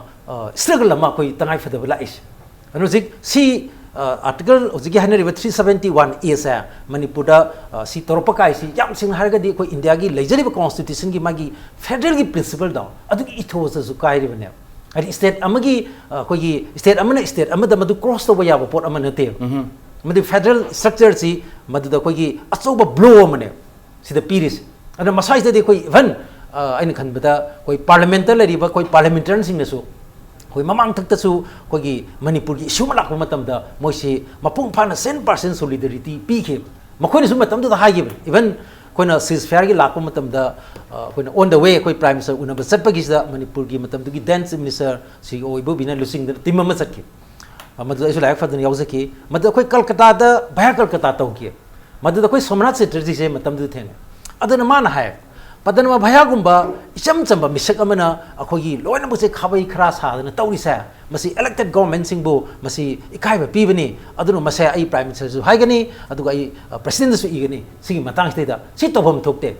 स्ट्रगल अमा कोई तंगाई फदब लाइस अनुजिक सी आर्टिकल होजिक हाइनरिबा 371 ए से मणिपुर सी तोरपकाई सी याम सिंग हारगदी कोई इंडिया की लेजरिबा कॉन्स्टिट्यूशन की मागी फेडरल की प्रिंसिपल दो अदुगी इथोस जु काइरिबने अदि स्टेट अमगी कोई स्टेट अमना स्टेट अमदा मदु क्रॉस तो याबा पोट अमन नते मदु फेडरल स्ट्रक्चर सी मदुदा कोई अचौबा ब्लो अमने सिदा पीरिस अदु मसाइस दे कोई इवन आइन खनबदा कोई पार्लियामेंट लेरिबा कोई पार्लियामेंटरियन सिंगसु कोई ममांग तकतसु कोई मणिपुर की इशू लाख मतमदा मोइसे मपुंग फाना 100% सोलिडरिटी पीखे मखोइनसु मतमदा हाइगे इवन कोइना सीज फेयर की लाख मतमदा कोइना ऑन द वे कोई प्राइम मिनिस्टर उनबा चटपगिसदा मणिपुर की मतमदुगी डांस मिनिस्टर सी ओइबो बिना लुसिंग टीम अमा चटके मदु आइसु लाइक फदन यावजकी मदु कोई कलकत्ता दा भया कलकत्ता तौकी मदु कोई सोमनाथ सेट्रजी से मतमदु थेने अदन मान हाय पदनमा भयागुम्बा इचम चंबा मिसक अमना अखोगी लोइन बुसे खाबै खरा सादना तौरिसा मसी इलेक्टेड गवर्नमेंट सिंबो मसी इकाइबा पीबनी अदुनो मसे आई प्राइम मिनिस्टर सु हाइगनी अदुगा आई प्रेसिडेंट सु इगनी सिगी मतंग स्टेदा सि तोबम थोकते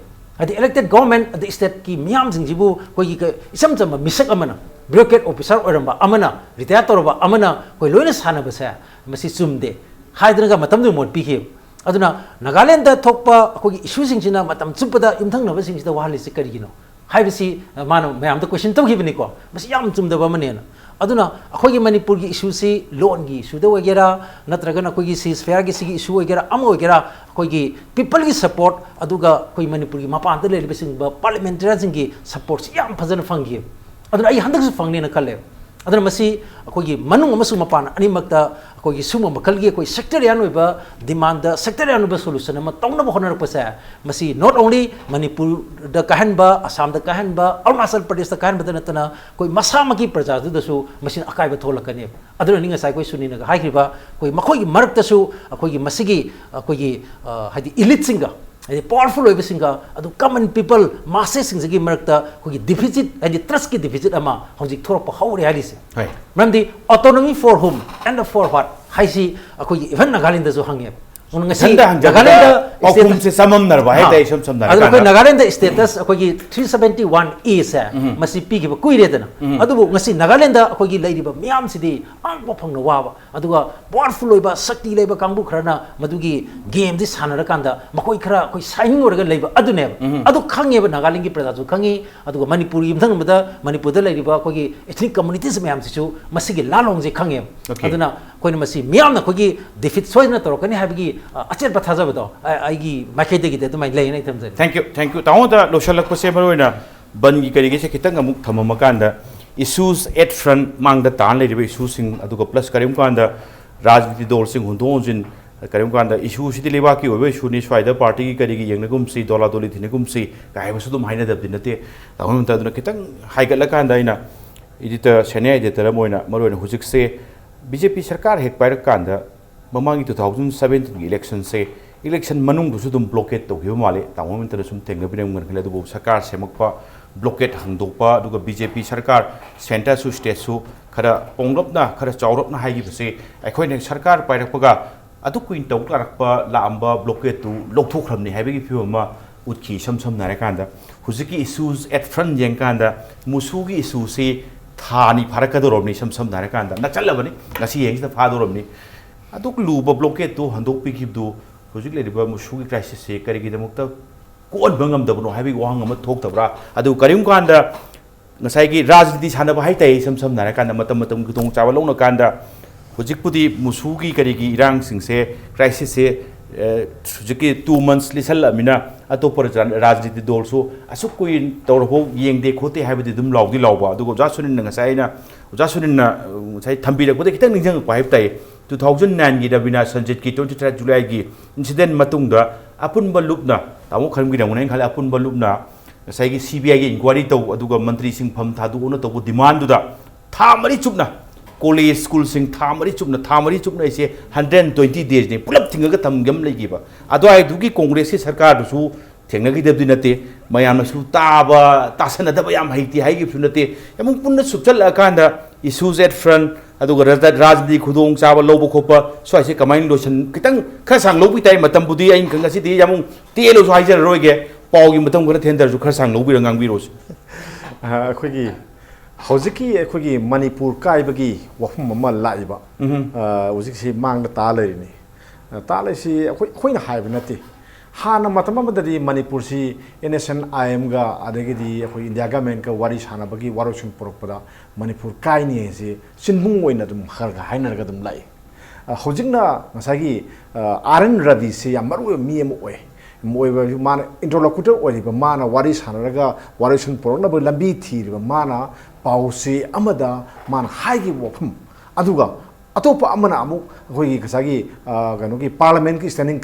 अदि इलेक्टेड गवर्नमेंट अदि स्टेट की मियाम सिंजिबु कोई इचम चंबा मिसक अमना ब्यूरोक्रेट ऑफिसर ओरंबा अमना रिटायर तोरबा अमना कोई लोइन साना बसे मसी चुमदे हाइदनगा मतमदु मोड पीखे अदुना नागालैंड दा थोकपा अखोगी इशू सिंगसिना मतम चुपदा युमथंगनबा सिंगसिदा वाहलिसि करिगिनो हाइबसी मानो मैम द क्वेश्चन तौगिबनिको मसी याम चुमदबा मनेना अदुना अखोगी मणिपुर की इशू सी लोन की इशू द वगैरह नत्रगन अखोगी सीज फेयर की सिगी इशू वगैरह अम वगैरह अखोगी पीपल की सपोर्ट अदुगा कोई मणिपुर की मपान the लेलिबे सिंगबा parliamentarian सिंगी support yam फजन fungi अदुना आई हंदकसु फंगनेना खले अदुना मसी अखोगी मनुंग अमसु मपान अनिमक्ता अखोगी सुम मखलगी अखोई सेक्टरियन ओइबा डिमांड द सेक्टरियन ओइबा सोल्यूशन अमा तौनब होनरपसे मसी नॉट ओनली मणिपुर द कहनबा असम द कहनबा अरुणाचल प्रदेश द कहनबा नतना कोई मसामकी प्रजादुदसु मसिन अकाइबा थोलकने अदुना निंगा साइ कोई सुनिना हाइखिबा कोई मखोगी मरक्तसु अखोगी मसिगी अखोगी हाइदि इलिट सिंगा हाइदि पावरफुल ओइबा सिंगा अदु कॉमन पीपल मासेस सिंगी मरक्ता कोई डिफिसिट हाइदि ट्रस्ट की डिफिसिट अमा हौजिक थोरप हौरे हालिसे मरमदि autonomy for home and for what हाइसी अखोगी इवन नागालैंड दसु हंगे नागालैंड से सममनरबा है दे सम समनर अदु कोई नागालैंड स्टेटस अखोगी 371 ए से मसी पीगिबा कुइरेदना अदुबु ngasi नागालैंड अखोगी लैरिबा मियाम सिदि आंबो फंगना वाबा अदुगा पावरफुल ओइबा शक्ति लेबा कांगबु खरना मदुगी गेम दि सानर कांदा मखोई खरा कोई साइनिंग ओरगा लेबा अदुने अदु खंगेबा नागालैंड की प्रजाजु खंगी अदुगा मणिपुर यमथंगबदा मणिपुर द लैरिबा अखोगी एथनिक कम्युनिटीज मियाम सिसु मसिगी लालोंजे खंगे अदुना कोइन मसी मियाम न अखोगी डिफिट सोइना तोरकनी हाबिगी अचेर बथाजबदो आइगी माइकेदेगी दे तुमाइ लेय नै थमजे थैंक यू ताओ दा लोशलक पसे मरोइना बन की करिगे से खितंग अमुक थममकांदा इश्यूज एट फ्रंट मांग द तान लेरिबे इशू सिंग अदुगा प्लस करिम कांदा राजनीति दौर सिंग हुंदोंजिन करिम कांदा इशू सिदि लेबा की ओबे इशू नि स्वाइदा पार्टी की करिगे यंगनगुम सी दोला दोली थिनगुम सी कायबसु दुम हाइना दबदि नते ताओ तदुना खितंग हाइगतला कांदा इना इदिटर सेने एडिटर मोइना मरोइना हुजिक से बीजेपी सरकार हेक पाइरक कांदा ममांगी 2017 की इलेक्शन से इलेक्शन मनुंग दुसु दुम ब्लॉकेट तौगियो माले तामोम इंटर सुम तेंगबिरम गनखले दुबु सरकार सेमकपा ब्लॉकेट हंगदोपा दुगा बीजेपी सरकार सेंटर सु स्टेट सु खरा पोंगलपना खरा चावरपना हाइगी बसे अखोइने सरकार पाइरकपगा अदु क्वीन तौकारकपा लांबा ब्लॉकेट तु लोकथोखरमनि हाइबेगी फिवमा उतखी सम नारकांदा हुजिकी इश्यूज एट फ्रंट येंकांदा मुसुगी इश्यू से थानी फारकदोरमनि सम नारकांदा नचलबनि ngasi yengda फादोरमनि अदुक लुबा ब्लॉकेट तो हंदोकपिखिबदु हुजिक लेरिबा मुसुगी क्राइसिस से करिगिदमुक्ता कोन बंगमदबनो हाइबि वाहंग अमा थोक्तबरा अदु करिम कांदा ngसाइगी राजनीति सानबा हाइतै सम नारकांदा मतम मतम गुतों चावलौना कांदा ꯍꯧꯖꯤꯛꯄꯨꯗꯤ ꯃꯨꯁꯨꯒꯤ ꯀꯔꯤꯒꯤ ꯏꯔꯥꯡꯁꯤꯡꯁꯦ ꯀ꯭ꯔꯥꯏꯁꯤꯁꯁꯦ ꯍꯧꯖꯤꯛꯀꯤ 2 months ꯂꯤꯁꯜꯂꯛꯑꯃꯤꯅ ꯑꯇꯣꯞꯄ ꯔꯥꯖꯅꯤꯇꯤ ꯗꯣꯜꯁꯨ ꯑꯁꯨꯛ ꯀꯨꯏꯅ ꯇꯧꯔꯐꯥꯎ ꯌꯦꯡꯗꯦ ꯈꯣꯠꯇꯦ ꯍꯥꯏꯕꯗꯤ ꯑꯗꯨꯝ ꯂꯥꯎꯗꯤ ꯂꯥꯎꯕ ꯑꯗꯨꯒ ꯑꯣꯖꯥ ꯁꯨꯅꯤꯟꯅ ꯉꯁꯥꯏ ꯑꯩꯅ ꯑꯣꯖꯥ ꯁꯨꯅꯤꯟꯅ ꯉꯁꯥꯏ ꯊꯝꯕꯤꯔꯛꯄꯗ ꯈꯤꯇꯪ ꯅꯤꯡꯁꯤꯡꯉꯛꯄ ꯍꯥꯏꯕ ꯇꯥꯏ 2009ꯒꯤ ꯔꯕꯤꯅꯥ ꯁꯟꯖꯤꯠꯀꯤ 23 ꯖꯨꯂꯥꯏꯒꯤ ꯏꯟꯁꯤꯗꯦꯟ ꯃꯇꯨꯡꯗ ꯑꯄꯨꯟꯕ ꯂꯨꯞꯅ ꯇꯥꯃꯣ ꯈꯟꯕꯤꯔꯝꯒꯅꯤ ꯈꯜꯂꯦ ꯑꯄꯨꯟꯕ ꯂꯨꯞꯅ ꯉꯁꯥꯏꯒꯤ CBIꯒꯤ ꯏꯟꯀ꯭ꯋꯥꯏꯔꯤ ꯇꯧ ꯑꯗꯨꯒ ꯃꯟꯇ꯭ꯔꯤꯁꯤꯡ ꯐꯝ ꯊꯥꯗꯣꯛꯑꯣꯅ ꯇꯧꯕ ꯗꯤꯃꯥꯟꯗꯨꯗ ꯊꯥ ꯃꯔꯤ ꯆꯨꯞꯅ ꯀꯣꯂꯦꯖ ꯁ꯭ꯀꯨꯜꯁꯤꯡ ꯊꯥ ꯃꯔꯤ ꯆꯨꯞꯅ ꯑꯩꯁꯦ 120 days ꯄꯨꯂꯞ ꯊꯤꯡꯉꯒ ꯊꯝꯒꯝ ꯂꯩꯈꯤꯕ ꯑꯗꯨꯋꯥꯏꯗꯨꯒꯤ ꯀꯣꯡꯒ꯭ꯔꯦꯁꯀꯤ ꯁꯔꯀꯥꯔꯗꯨꯁꯨ ꯊꯦꯡꯅꯈꯤꯗꯕꯗꯤ ꯅꯠꯇꯦ ꯃꯌꯥꯝꯅꯁꯨ ꯇꯥꯁꯟꯅꯗꯕ ꯌꯥꯝ ꯍꯩꯇꯦ ꯍꯥꯏꯈꯤꯕꯁꯨ ꯅꯠꯇꯦ ꯑꯃꯨꯛ ꯄꯨꯟꯅ ꯁꯨꯞꯆꯜꯂꯛꯑꯀꯥꯟꯗ ꯏꯁꯨꯁ ꯑꯦꯠ ꯐ꯭ꯔꯟ ꯑꯗꯨꯒ ꯔꯥꯖꯅꯤꯇꯤ ꯈꯨꯗꯣꯡꯆꯥꯕ ꯂꯧꯕ ꯈꯣꯠꯄ ꯁ꯭ꯋꯥꯏꯁꯦ ꯀꯃꯥꯏꯅ ꯂꯣꯏꯁꯟ ꯈꯤꯇꯪ ꯈꯔ ꯁꯥꯡ ꯂꯧꯕꯤ ꯇꯥꯏ ꯃꯇꯝꯕꯨꯗꯤ ꯑꯩꯅ ꯉꯁꯤꯗꯤ ꯌꯥꯝ ꯇꯦꯜꯂꯁꯨ ꯍꯥꯏꯖꯔꯔꯣꯏꯒꯦ ꯄꯥꯎꯒꯤ ꯃꯇꯝ ꯈꯔ ꯊꯦꯡꯊꯔꯁꯨ ꯈꯔ ꯁꯥꯡ ꯂꯧꯕꯤꯔ ꯉꯥꯡꯕꯤꯔꯣꯁꯤ ꯑꯩꯈꯣꯏꯒꯤ ꯍꯧꯖꯤꯛꯀꯤ ꯑꯩꯈꯣꯏꯒꯤ ꯃꯅꯤꯄꯨꯔ ꯀꯥꯏꯕꯒꯤ ꯋꯥꯐꯝ ꯑꯃ ꯂꯥꯛꯏꯕ ꯍꯧꯖꯤꯛꯁꯤ ꯃꯥꯡꯗ ꯇꯥ ꯂꯩꯔꯤꯅꯤ ꯇꯥꯂꯩꯁꯤ ꯑꯩꯈꯣꯏꯅ ꯍꯥꯏꯕ ꯅꯠꯇꯦ ꯍꯥꯟꯅ ꯃꯇꯝ ꯑꯃꯗꯗꯤ ꯃꯅꯤꯄꯨꯔꯁꯤ NSNIMꯒ ꯑꯗꯒꯤꯗꯤ ꯑꯩꯈꯣꯏ ꯏꯟꯗꯤꯌꯥ ꯒꯃꯦꯟꯠꯀ ꯋꯥꯔꯤ ꯁꯥꯟꯅꯕꯒꯤ ꯋꯥꯔꯣꯏꯁꯤꯟ ꯄꯨꯔꯛꯄꯗ ꯃꯅꯤꯄꯨꯔ ꯀꯥꯏꯅꯤ ꯍꯥꯏꯁꯤ ꯆꯤꯟꯕꯨꯡ ꯑꯣꯏꯅ ꯑꯗꯨꯝ ꯈꯔ ꯍꯥꯏꯅꯔꯒ ꯑꯗꯨꯝ ꯂꯥꯛꯏ ꯍꯧꯖꯤꯛꯅ ꯉꯁꯥꯏꯒꯤ RN ꯔꯕꯤꯁꯤ ꯌꯥꯝ ꯃꯔꯨꯑꯣꯏꯕ ꯃꯤ ꯑꯃ ꯑꯣꯏ ꯃꯣꯏꯕ ꯃꯥꯅ ꯏꯟꯇꯔꯂꯣꯀꯨꯇꯔ ꯑꯣꯏꯔꯤꯕ ꯃꯥꯅ ꯋꯥꯔꯤ ꯁꯥꯟꯅꯔꯒ ꯋꯥꯔꯣꯏꯁꯤꯟ ꯄꯨꯔꯛꯅꯕ ꯂꯝꯕꯤ ꯊꯤꯔꯤꯕ ꯃꯥꯅ ꯄꯥꯎꯆꯦ ꯑꯃꯗ ꯃꯥꯅ ꯍꯥꯏꯈꯤꯕ ꯋꯥꯐꯝ ꯑꯗꯨꯒ ꯑꯇꯣꯞꯄ ꯑꯃꯅ ꯑꯃꯨꯛ ꯑꯩꯈꯣꯏꯒꯤ ꯉꯁꯥꯏꯒꯤ ꯀꯩꯅꯣꯒꯤ ꯄꯥꯔꯂꯤꯌꯥꯃꯦꯟꯠꯀꯤ ꯁ꯭ꯇꯦꯟꯗꯤꯡ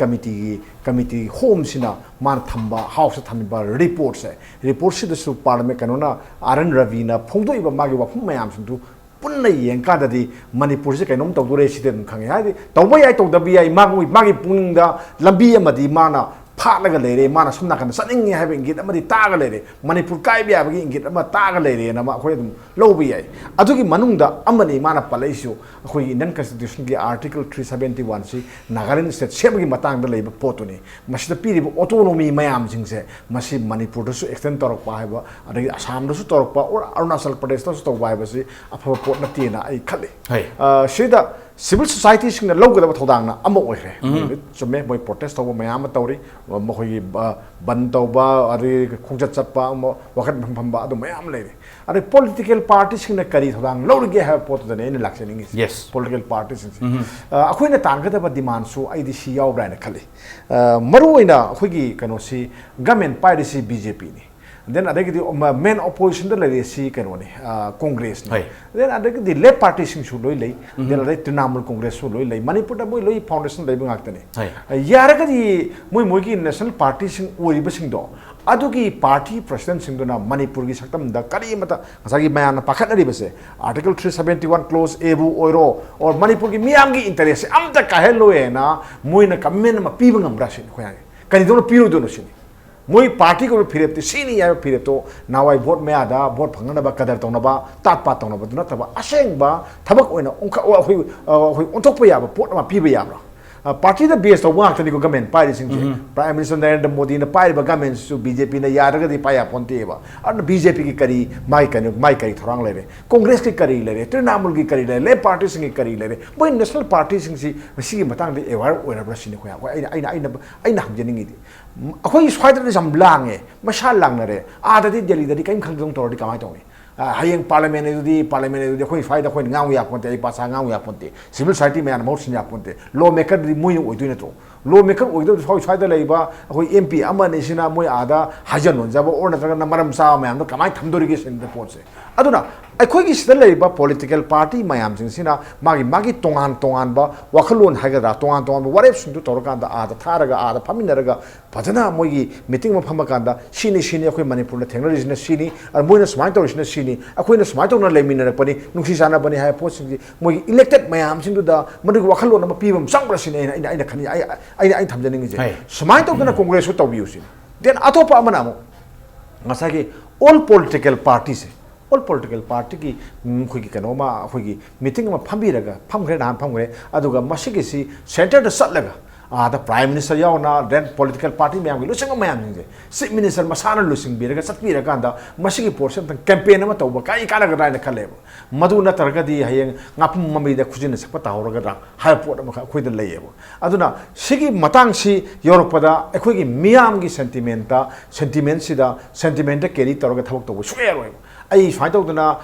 ꯀꯃꯤꯇꯤ ꯍꯣꯝꯁꯤꯅ ꯃꯥꯅ ꯊꯝꯕ ꯍꯥꯎꯁꯇ ꯊꯝꯃꯤꯕ ꯔꯤꯄꯣꯔꯠꯁꯤꯗꯁꯨ ꯄꯥꯔꯂꯤꯌꯥꯃꯦꯟꯠ ꯀꯩꯅꯣꯅ RN ꯔꯕꯤꯅ ꯐꯣꯡꯗꯣꯛꯏꯕ ꯃꯥꯒꯤ ꯋꯥꯐꯝ ꯃꯌꯥꯝꯁꯤꯡꯗꯨ ꯄꯨꯟꯅ ꯌꯦꯡꯀꯥꯟꯗꯗꯤ ꯃꯅꯤꯄꯨꯔꯁꯦ ꯀꯩꯅꯣꯝ ꯇꯧꯗꯣꯔꯦ ꯁꯤꯗ ꯑꯗꯨꯝ ꯈꯪꯉꯦ ꯍꯥꯏꯗꯤ ꯇꯧꯕ ꯌꯥꯏ ꯇꯧꯗꯕ ꯌꯥꯏ ꯃꯥꯒꯤ ꯄꯨꯛꯅꯤꯡꯗ ꯂꯝꯕꯤ ꯑꯃꯗꯤ ꯃꯥꯅ ꯐꯥꯠꯂꯒ ꯂꯩꯔꯦ ꯃꯥꯅ ꯁꯣꯝ ꯅꯥꯀꯟꯗ ꯆꯠꯅꯤꯡꯉꯦ ꯍꯥꯏꯕ ꯏꯪꯒꯤꯠ ꯑꯃꯗꯤ ꯇꯥꯒ ꯂꯩꯔꯦ ꯃꯅꯤꯄꯨꯔ ꯀꯥꯏꯕ ꯌꯥꯕꯒꯤ ꯏꯪꯒꯤꯠ ꯑꯃ ꯇꯥꯒ ꯂꯩꯔꯦꯅ ꯑꯩꯈꯣꯏ ꯑꯗꯨꯝ ꯂꯧꯕ ꯌꯥꯏ ꯑꯗꯨꯒꯤ ꯃꯅꯨꯡꯗ ꯑꯃꯅꯤ ꯃꯥꯅ ꯄꯜꯂꯛꯏꯁꯨ ꯑꯩꯈꯣꯏꯒꯤ ꯏꯟꯗꯤꯌꯟ ꯀꯟꯁꯇꯤꯇ꯭ꯌꯨꯁꯟꯒꯤ ꯑꯥꯔꯇꯤꯀꯜ 371ꯁꯤ ꯅꯥꯒꯥꯂꯦꯟ ꯁ꯭ꯇꯦꯠ ꯁꯦꯝꯕꯒꯤ ꯃꯇꯥꯡꯗ ꯂꯩꯕ ꯄꯣꯠꯇꯨꯅꯤ ꯃꯁꯤꯗ ꯄꯤꯔꯤꯕ ꯑꯣꯇꯣꯅꯣꯃꯤ ꯃꯌꯥꯝꯁꯤꯡꯁꯦ ꯃꯁꯤ ꯃꯅꯤꯄꯨꯔꯗꯁꯨ ꯑꯦꯛꯁꯇꯦꯟ ꯇꯧꯔꯛꯄ ꯍꯥꯏꯕ ꯑꯗꯒꯤ ꯑꯁꯥꯝꯗꯁꯨ ꯇꯧꯔꯛꯄ ꯑꯣꯔ ꯑꯔꯨꯅꯥꯆꯜ ꯄ꯭ꯔꯗꯦꯁꯇꯁꯨ ꯇꯧꯕ ꯍꯥꯏꯕꯁꯤ ꯑꯐꯕ ꯄꯣꯠ ꯅꯠꯇꯦꯅ ꯑꯩ ꯈꯜꯂꯤ ꯁꯤꯗ ꯁꯤꯚꯤꯜ ꯁꯣꯁꯥꯏꯇꯤꯁꯤꯡꯅ ꯂꯧꯒꯗꯕ ꯊꯧꯗꯥꯡꯅ ꯑꯃ ꯑꯣꯏꯈ꯭ꯔꯦ ꯆꯨꯝꯃꯦ ꯃꯣꯏ ꯄ꯭ꯔꯣꯇꯦꯁ ꯇꯧꯕ ꯃꯌꯥꯝ ꯑꯃ ꯇꯧꯔꯤ ꯃꯈꯣꯏꯒꯤ ꯕꯟ ꯇꯧꯕ ꯑꯗꯒꯤ ꯈꯣꯡꯆꯠ ꯆꯠꯄ ꯋꯥꯀꯠ ꯐꯝꯕ ꯑꯗꯨ ꯃꯌꯥꯝ ꯂꯩꯔꯤ ꯑꯗꯩ ꯄꯣꯂꯤꯇꯤꯀꯦꯜ ꯄꯥꯔꯇꯤꯁꯤꯡꯅ ꯀꯔꯤ ꯊꯧꯗꯥꯡ ꯂꯧꯔꯤꯒꯦ ꯍꯥꯏꯕ ꯄꯣꯠꯇꯨꯗꯅꯤ ꯑꯩꯅ ꯂꯥꯛꯆꯅꯤꯡꯉꯤꯁꯦ ꯄꯣꯂꯤꯇꯤꯀꯦꯜ ꯄꯥꯔꯇꯤꯁꯤꯡꯁꯦ ꯑꯩꯈꯣꯏꯅ ꯇꯥꯟꯒꯗꯕ ꯗꯤꯃꯥꯟꯁꯨ ꯑꯩꯗꯤ ꯁꯤ ꯌꯥꯎꯕ꯭ꯔꯥ ꯍꯥꯏꯅ ꯈꯜꯂꯤ ꯃꯔꯨꯑꯣꯏꯅ ꯑꯩꯈꯣꯏꯒꯤ ꯀꯩꯅꯣꯁꯤ ꯒꯃꯦꯟꯠ ꯄꯥꯏꯔꯤꯁꯤ BJPꯅꯤ then adagidi main opposition da lari si kanoni congress ni then adagidi left party sing su loi lei then adai Trinamool congress su loi lei Manipur da moi loi foundation lei bang aktane yaragadi moi gi national party sing ori ba sing do adugi party president sing dona Manipur gi saktam da kari mata ngasagi mayan pakhat nari base article 371 clause a bu oiro or Manipur gi miyam gi interest amta kahel loe na moi na kamen ma pi bang amra sin khoya kani do piru do no sin moi party ko phirepti sini ya phirepto nawai vote me ada vote phangna ba kadar tongna ba tat pa tongna ba duna taba aseng ba thabak oina ongka hoi ontok pa ya ba pot ma pi ba ya ba party da base to work tani ko government pai sing prime minister Narendra Modi na pai ba government su BJP na ya raga di pai aponte ba and BJP ki kari mai kari thorang lere congress ki kari lere Trinamool ki kari lere le party sing ki kari lere boy national party sing si si matang de aware oina bra sin ko ya aina hamjening idi akhoi swaida de jam lange masha langnare adadi Delhi da kaim khangdong tor di kamai tong hayeng parliament di khoi faida khoi ngau ya ponte ai pasa ngau ya ponte civil society me an motion ya ponte law maker di mui oi tuina to law maker oi do khoi faida leiba khoi MP ama ne sina moi ada hajan on jaba or na maram sa me am kamai thamdori ge sin de ponse aduna akhoi gi sida leiba political party mayam sing sina magi tongan ba wakhalon hagara tongan ba warep sin du torkan da ada tharaga ada paminaraga pajana moi gi meeting ma phama kan da sini akhoi Manipur na thengna rijna sini ar moi na smart torisna sini akhoi na smart na leminara pani nungsi sana bani hai post sing moi elected mayam sing du da madu wakhalon ma pibam sangbra sini ina khani ai thamjani ngi je smart na congress to biu sin then atopa amana mo ngasagi all political parties all political party ki khoi kanoma khoi meeting ma phambiraga phamgre nan phamgre aduga masigi si center da satlaga the prime minister yauna then political party mayam gi lusing mayam je chief minister masana lusing biraga satpira kanda masigi portion campaign ma tawba kai kana ga na khale madu na targa di hayeng ngapum mami da khujin sakpa tawraga ra ha pot ma khoi da leyebo aduna sigi matang si europada ekhoi gi miyam gi sentiment sida sentiment carry tawraga thabak tawba suya roi ai swai to duna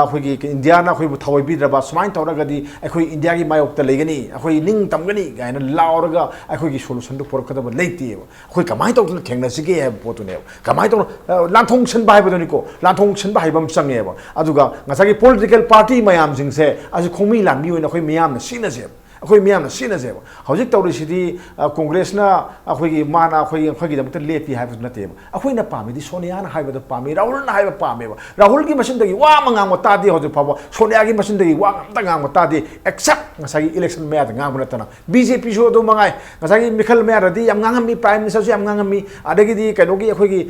khoi gi India na khoi bu thawai bi raba swai to ra ga di khoi India gi mayok ta legani khoi ning tam gani ga na law ga khoi gi solution du por ka da ba leiti khoi kamai to duna thengna si ge po tu ne kamai to lan thong chen bai ba do ni ko lan thong chen bai bam sang ye ba aduga ngasa gi political party mayam jing se as khomi lan mi na khoi miyam na sina je अखोई मियाम सिने जेब हौजिक तौरिसिदी कांग्रेस ना अखोई माना अखोई अखोई दमत लेपी HYBE नते अखोई ना पामेदी सोनिया ना हाइब पामे राहुल ना हाइब पामे राहुल की मशीन दगी वा मंगांग तादे हौजिक फाबो सोनिया की मशीन दगी वा मंगांग तादे accept ngасagi election me ada ngam natana BJP jo do mangai ngasagi mikhal me radi am ngangami prime minister am ngangami adagi di kanogi akhoi gi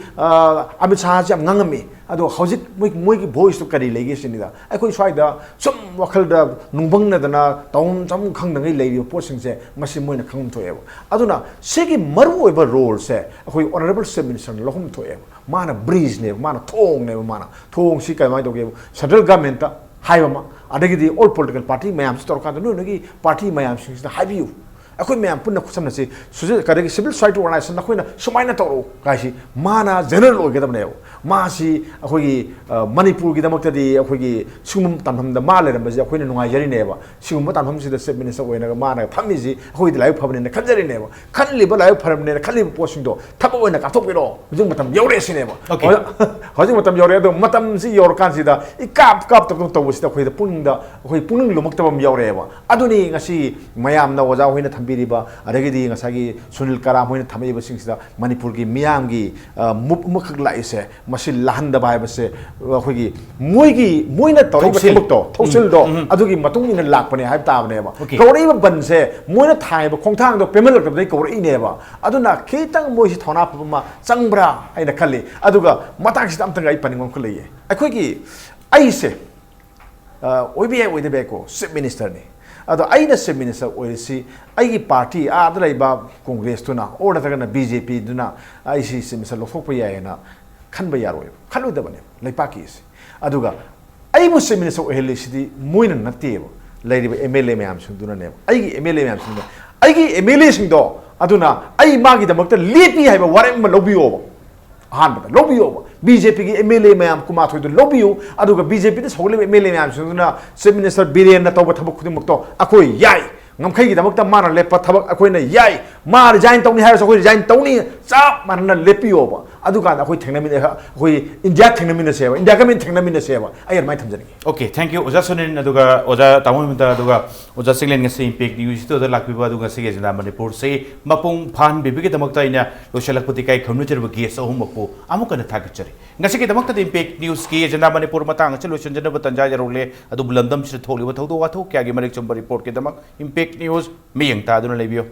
Amit Shah am ngangami ado hojik moi gi voice to kari legi sinida akhoi swai da sum wakhal da nungbang na dana taum tam khang ngai lei report sing se masi moi na khangum thoe aduna segi maru oiba role se akhoi honorable chief minister lohum thoe mana breeze ne mana thong si kai mai do ge central government ta haibama adagi all political party mayam store ka no nagi party mayam sing da haibiu akoi mayam punna khusam na se suje kadagi civil society organization na khoina sumaina toro ka si mana general oge da ne ma si akoi Manipur gi damak di akoi sumum tamham da ma le ram ji akoi nungai jari ne ba sumum tamham si da chief minister oina ga mana phami ji akoi di live phabne ne khanjari ne ba khanli ba live pharam ne khanli posting do thap oina ka thok biro jung matam yore si ne ba hojing matam yore do matam si yor kan si da I kap to to si da akoi da puning da akoi puning lumak tabam yore ba aduni ngasi mayam na oja hoina thambiriba adagi ngasagi Sunil Karam hoina thamai ba sing si da Manipur gi miyam gi mukhak lai se masil lahan da bai ba se akoi gi moina tori ba thimuk to thosil do adugi matung ina lakpane haib ta ne ba kori ba ban se moina thai ba khongthang do pemel lak dai kori ne ba aduna khitang moi si thona pa ma changbra aina khali aduga matang si tam tang ai paningom khali akoi gi ai se oibi oide be ko chief minister ne ado aina chief minister oisi ai party adra ba congress tuna or na BJP duna ai si chief minister lothok pa ya na khanba yaroi khalu da bane leipaki si aduga ai mu chief minister oheli sidi moina natte lairi ba MLA mayam sing duna ne ai gi MLA mayam sing ai gi MLA sing do aduna ai magi da makta lepi haiba warem ma lobiyo han ba lobiyo BJP gi MLA mayam kuma thoi do lobiyo aduga BJP de sogle MLA mayam sing duna chief minister Biren na tawba thabak khuding mukto akoi yai ngamkhai gi damakta mana lepa thabak akoi na yai ma resign tawni hai so akoi resign tawni chap mana lepiyo ba aduga akoi thengna min akoi India thengna min se ba India ka min thengna min se ba ayar mai thamjani okay thank you oja sunin aduga oja tamu min ta aduga oja singlen nge se impact news to da lakbi ba aduga se ge jina Manipur se mapung phan bibi ge damakta ina losalak puti kai khomnu cher ba ge so hum ko amuka na thak chari ngasi ge damakta impact news ki jina Manipur matang chalo chunjana ba tanja jarole adu bulandam se tholi ba thodo wa tho kya ge marik chumba report ke damak impact news miyang ta aduna lebiyo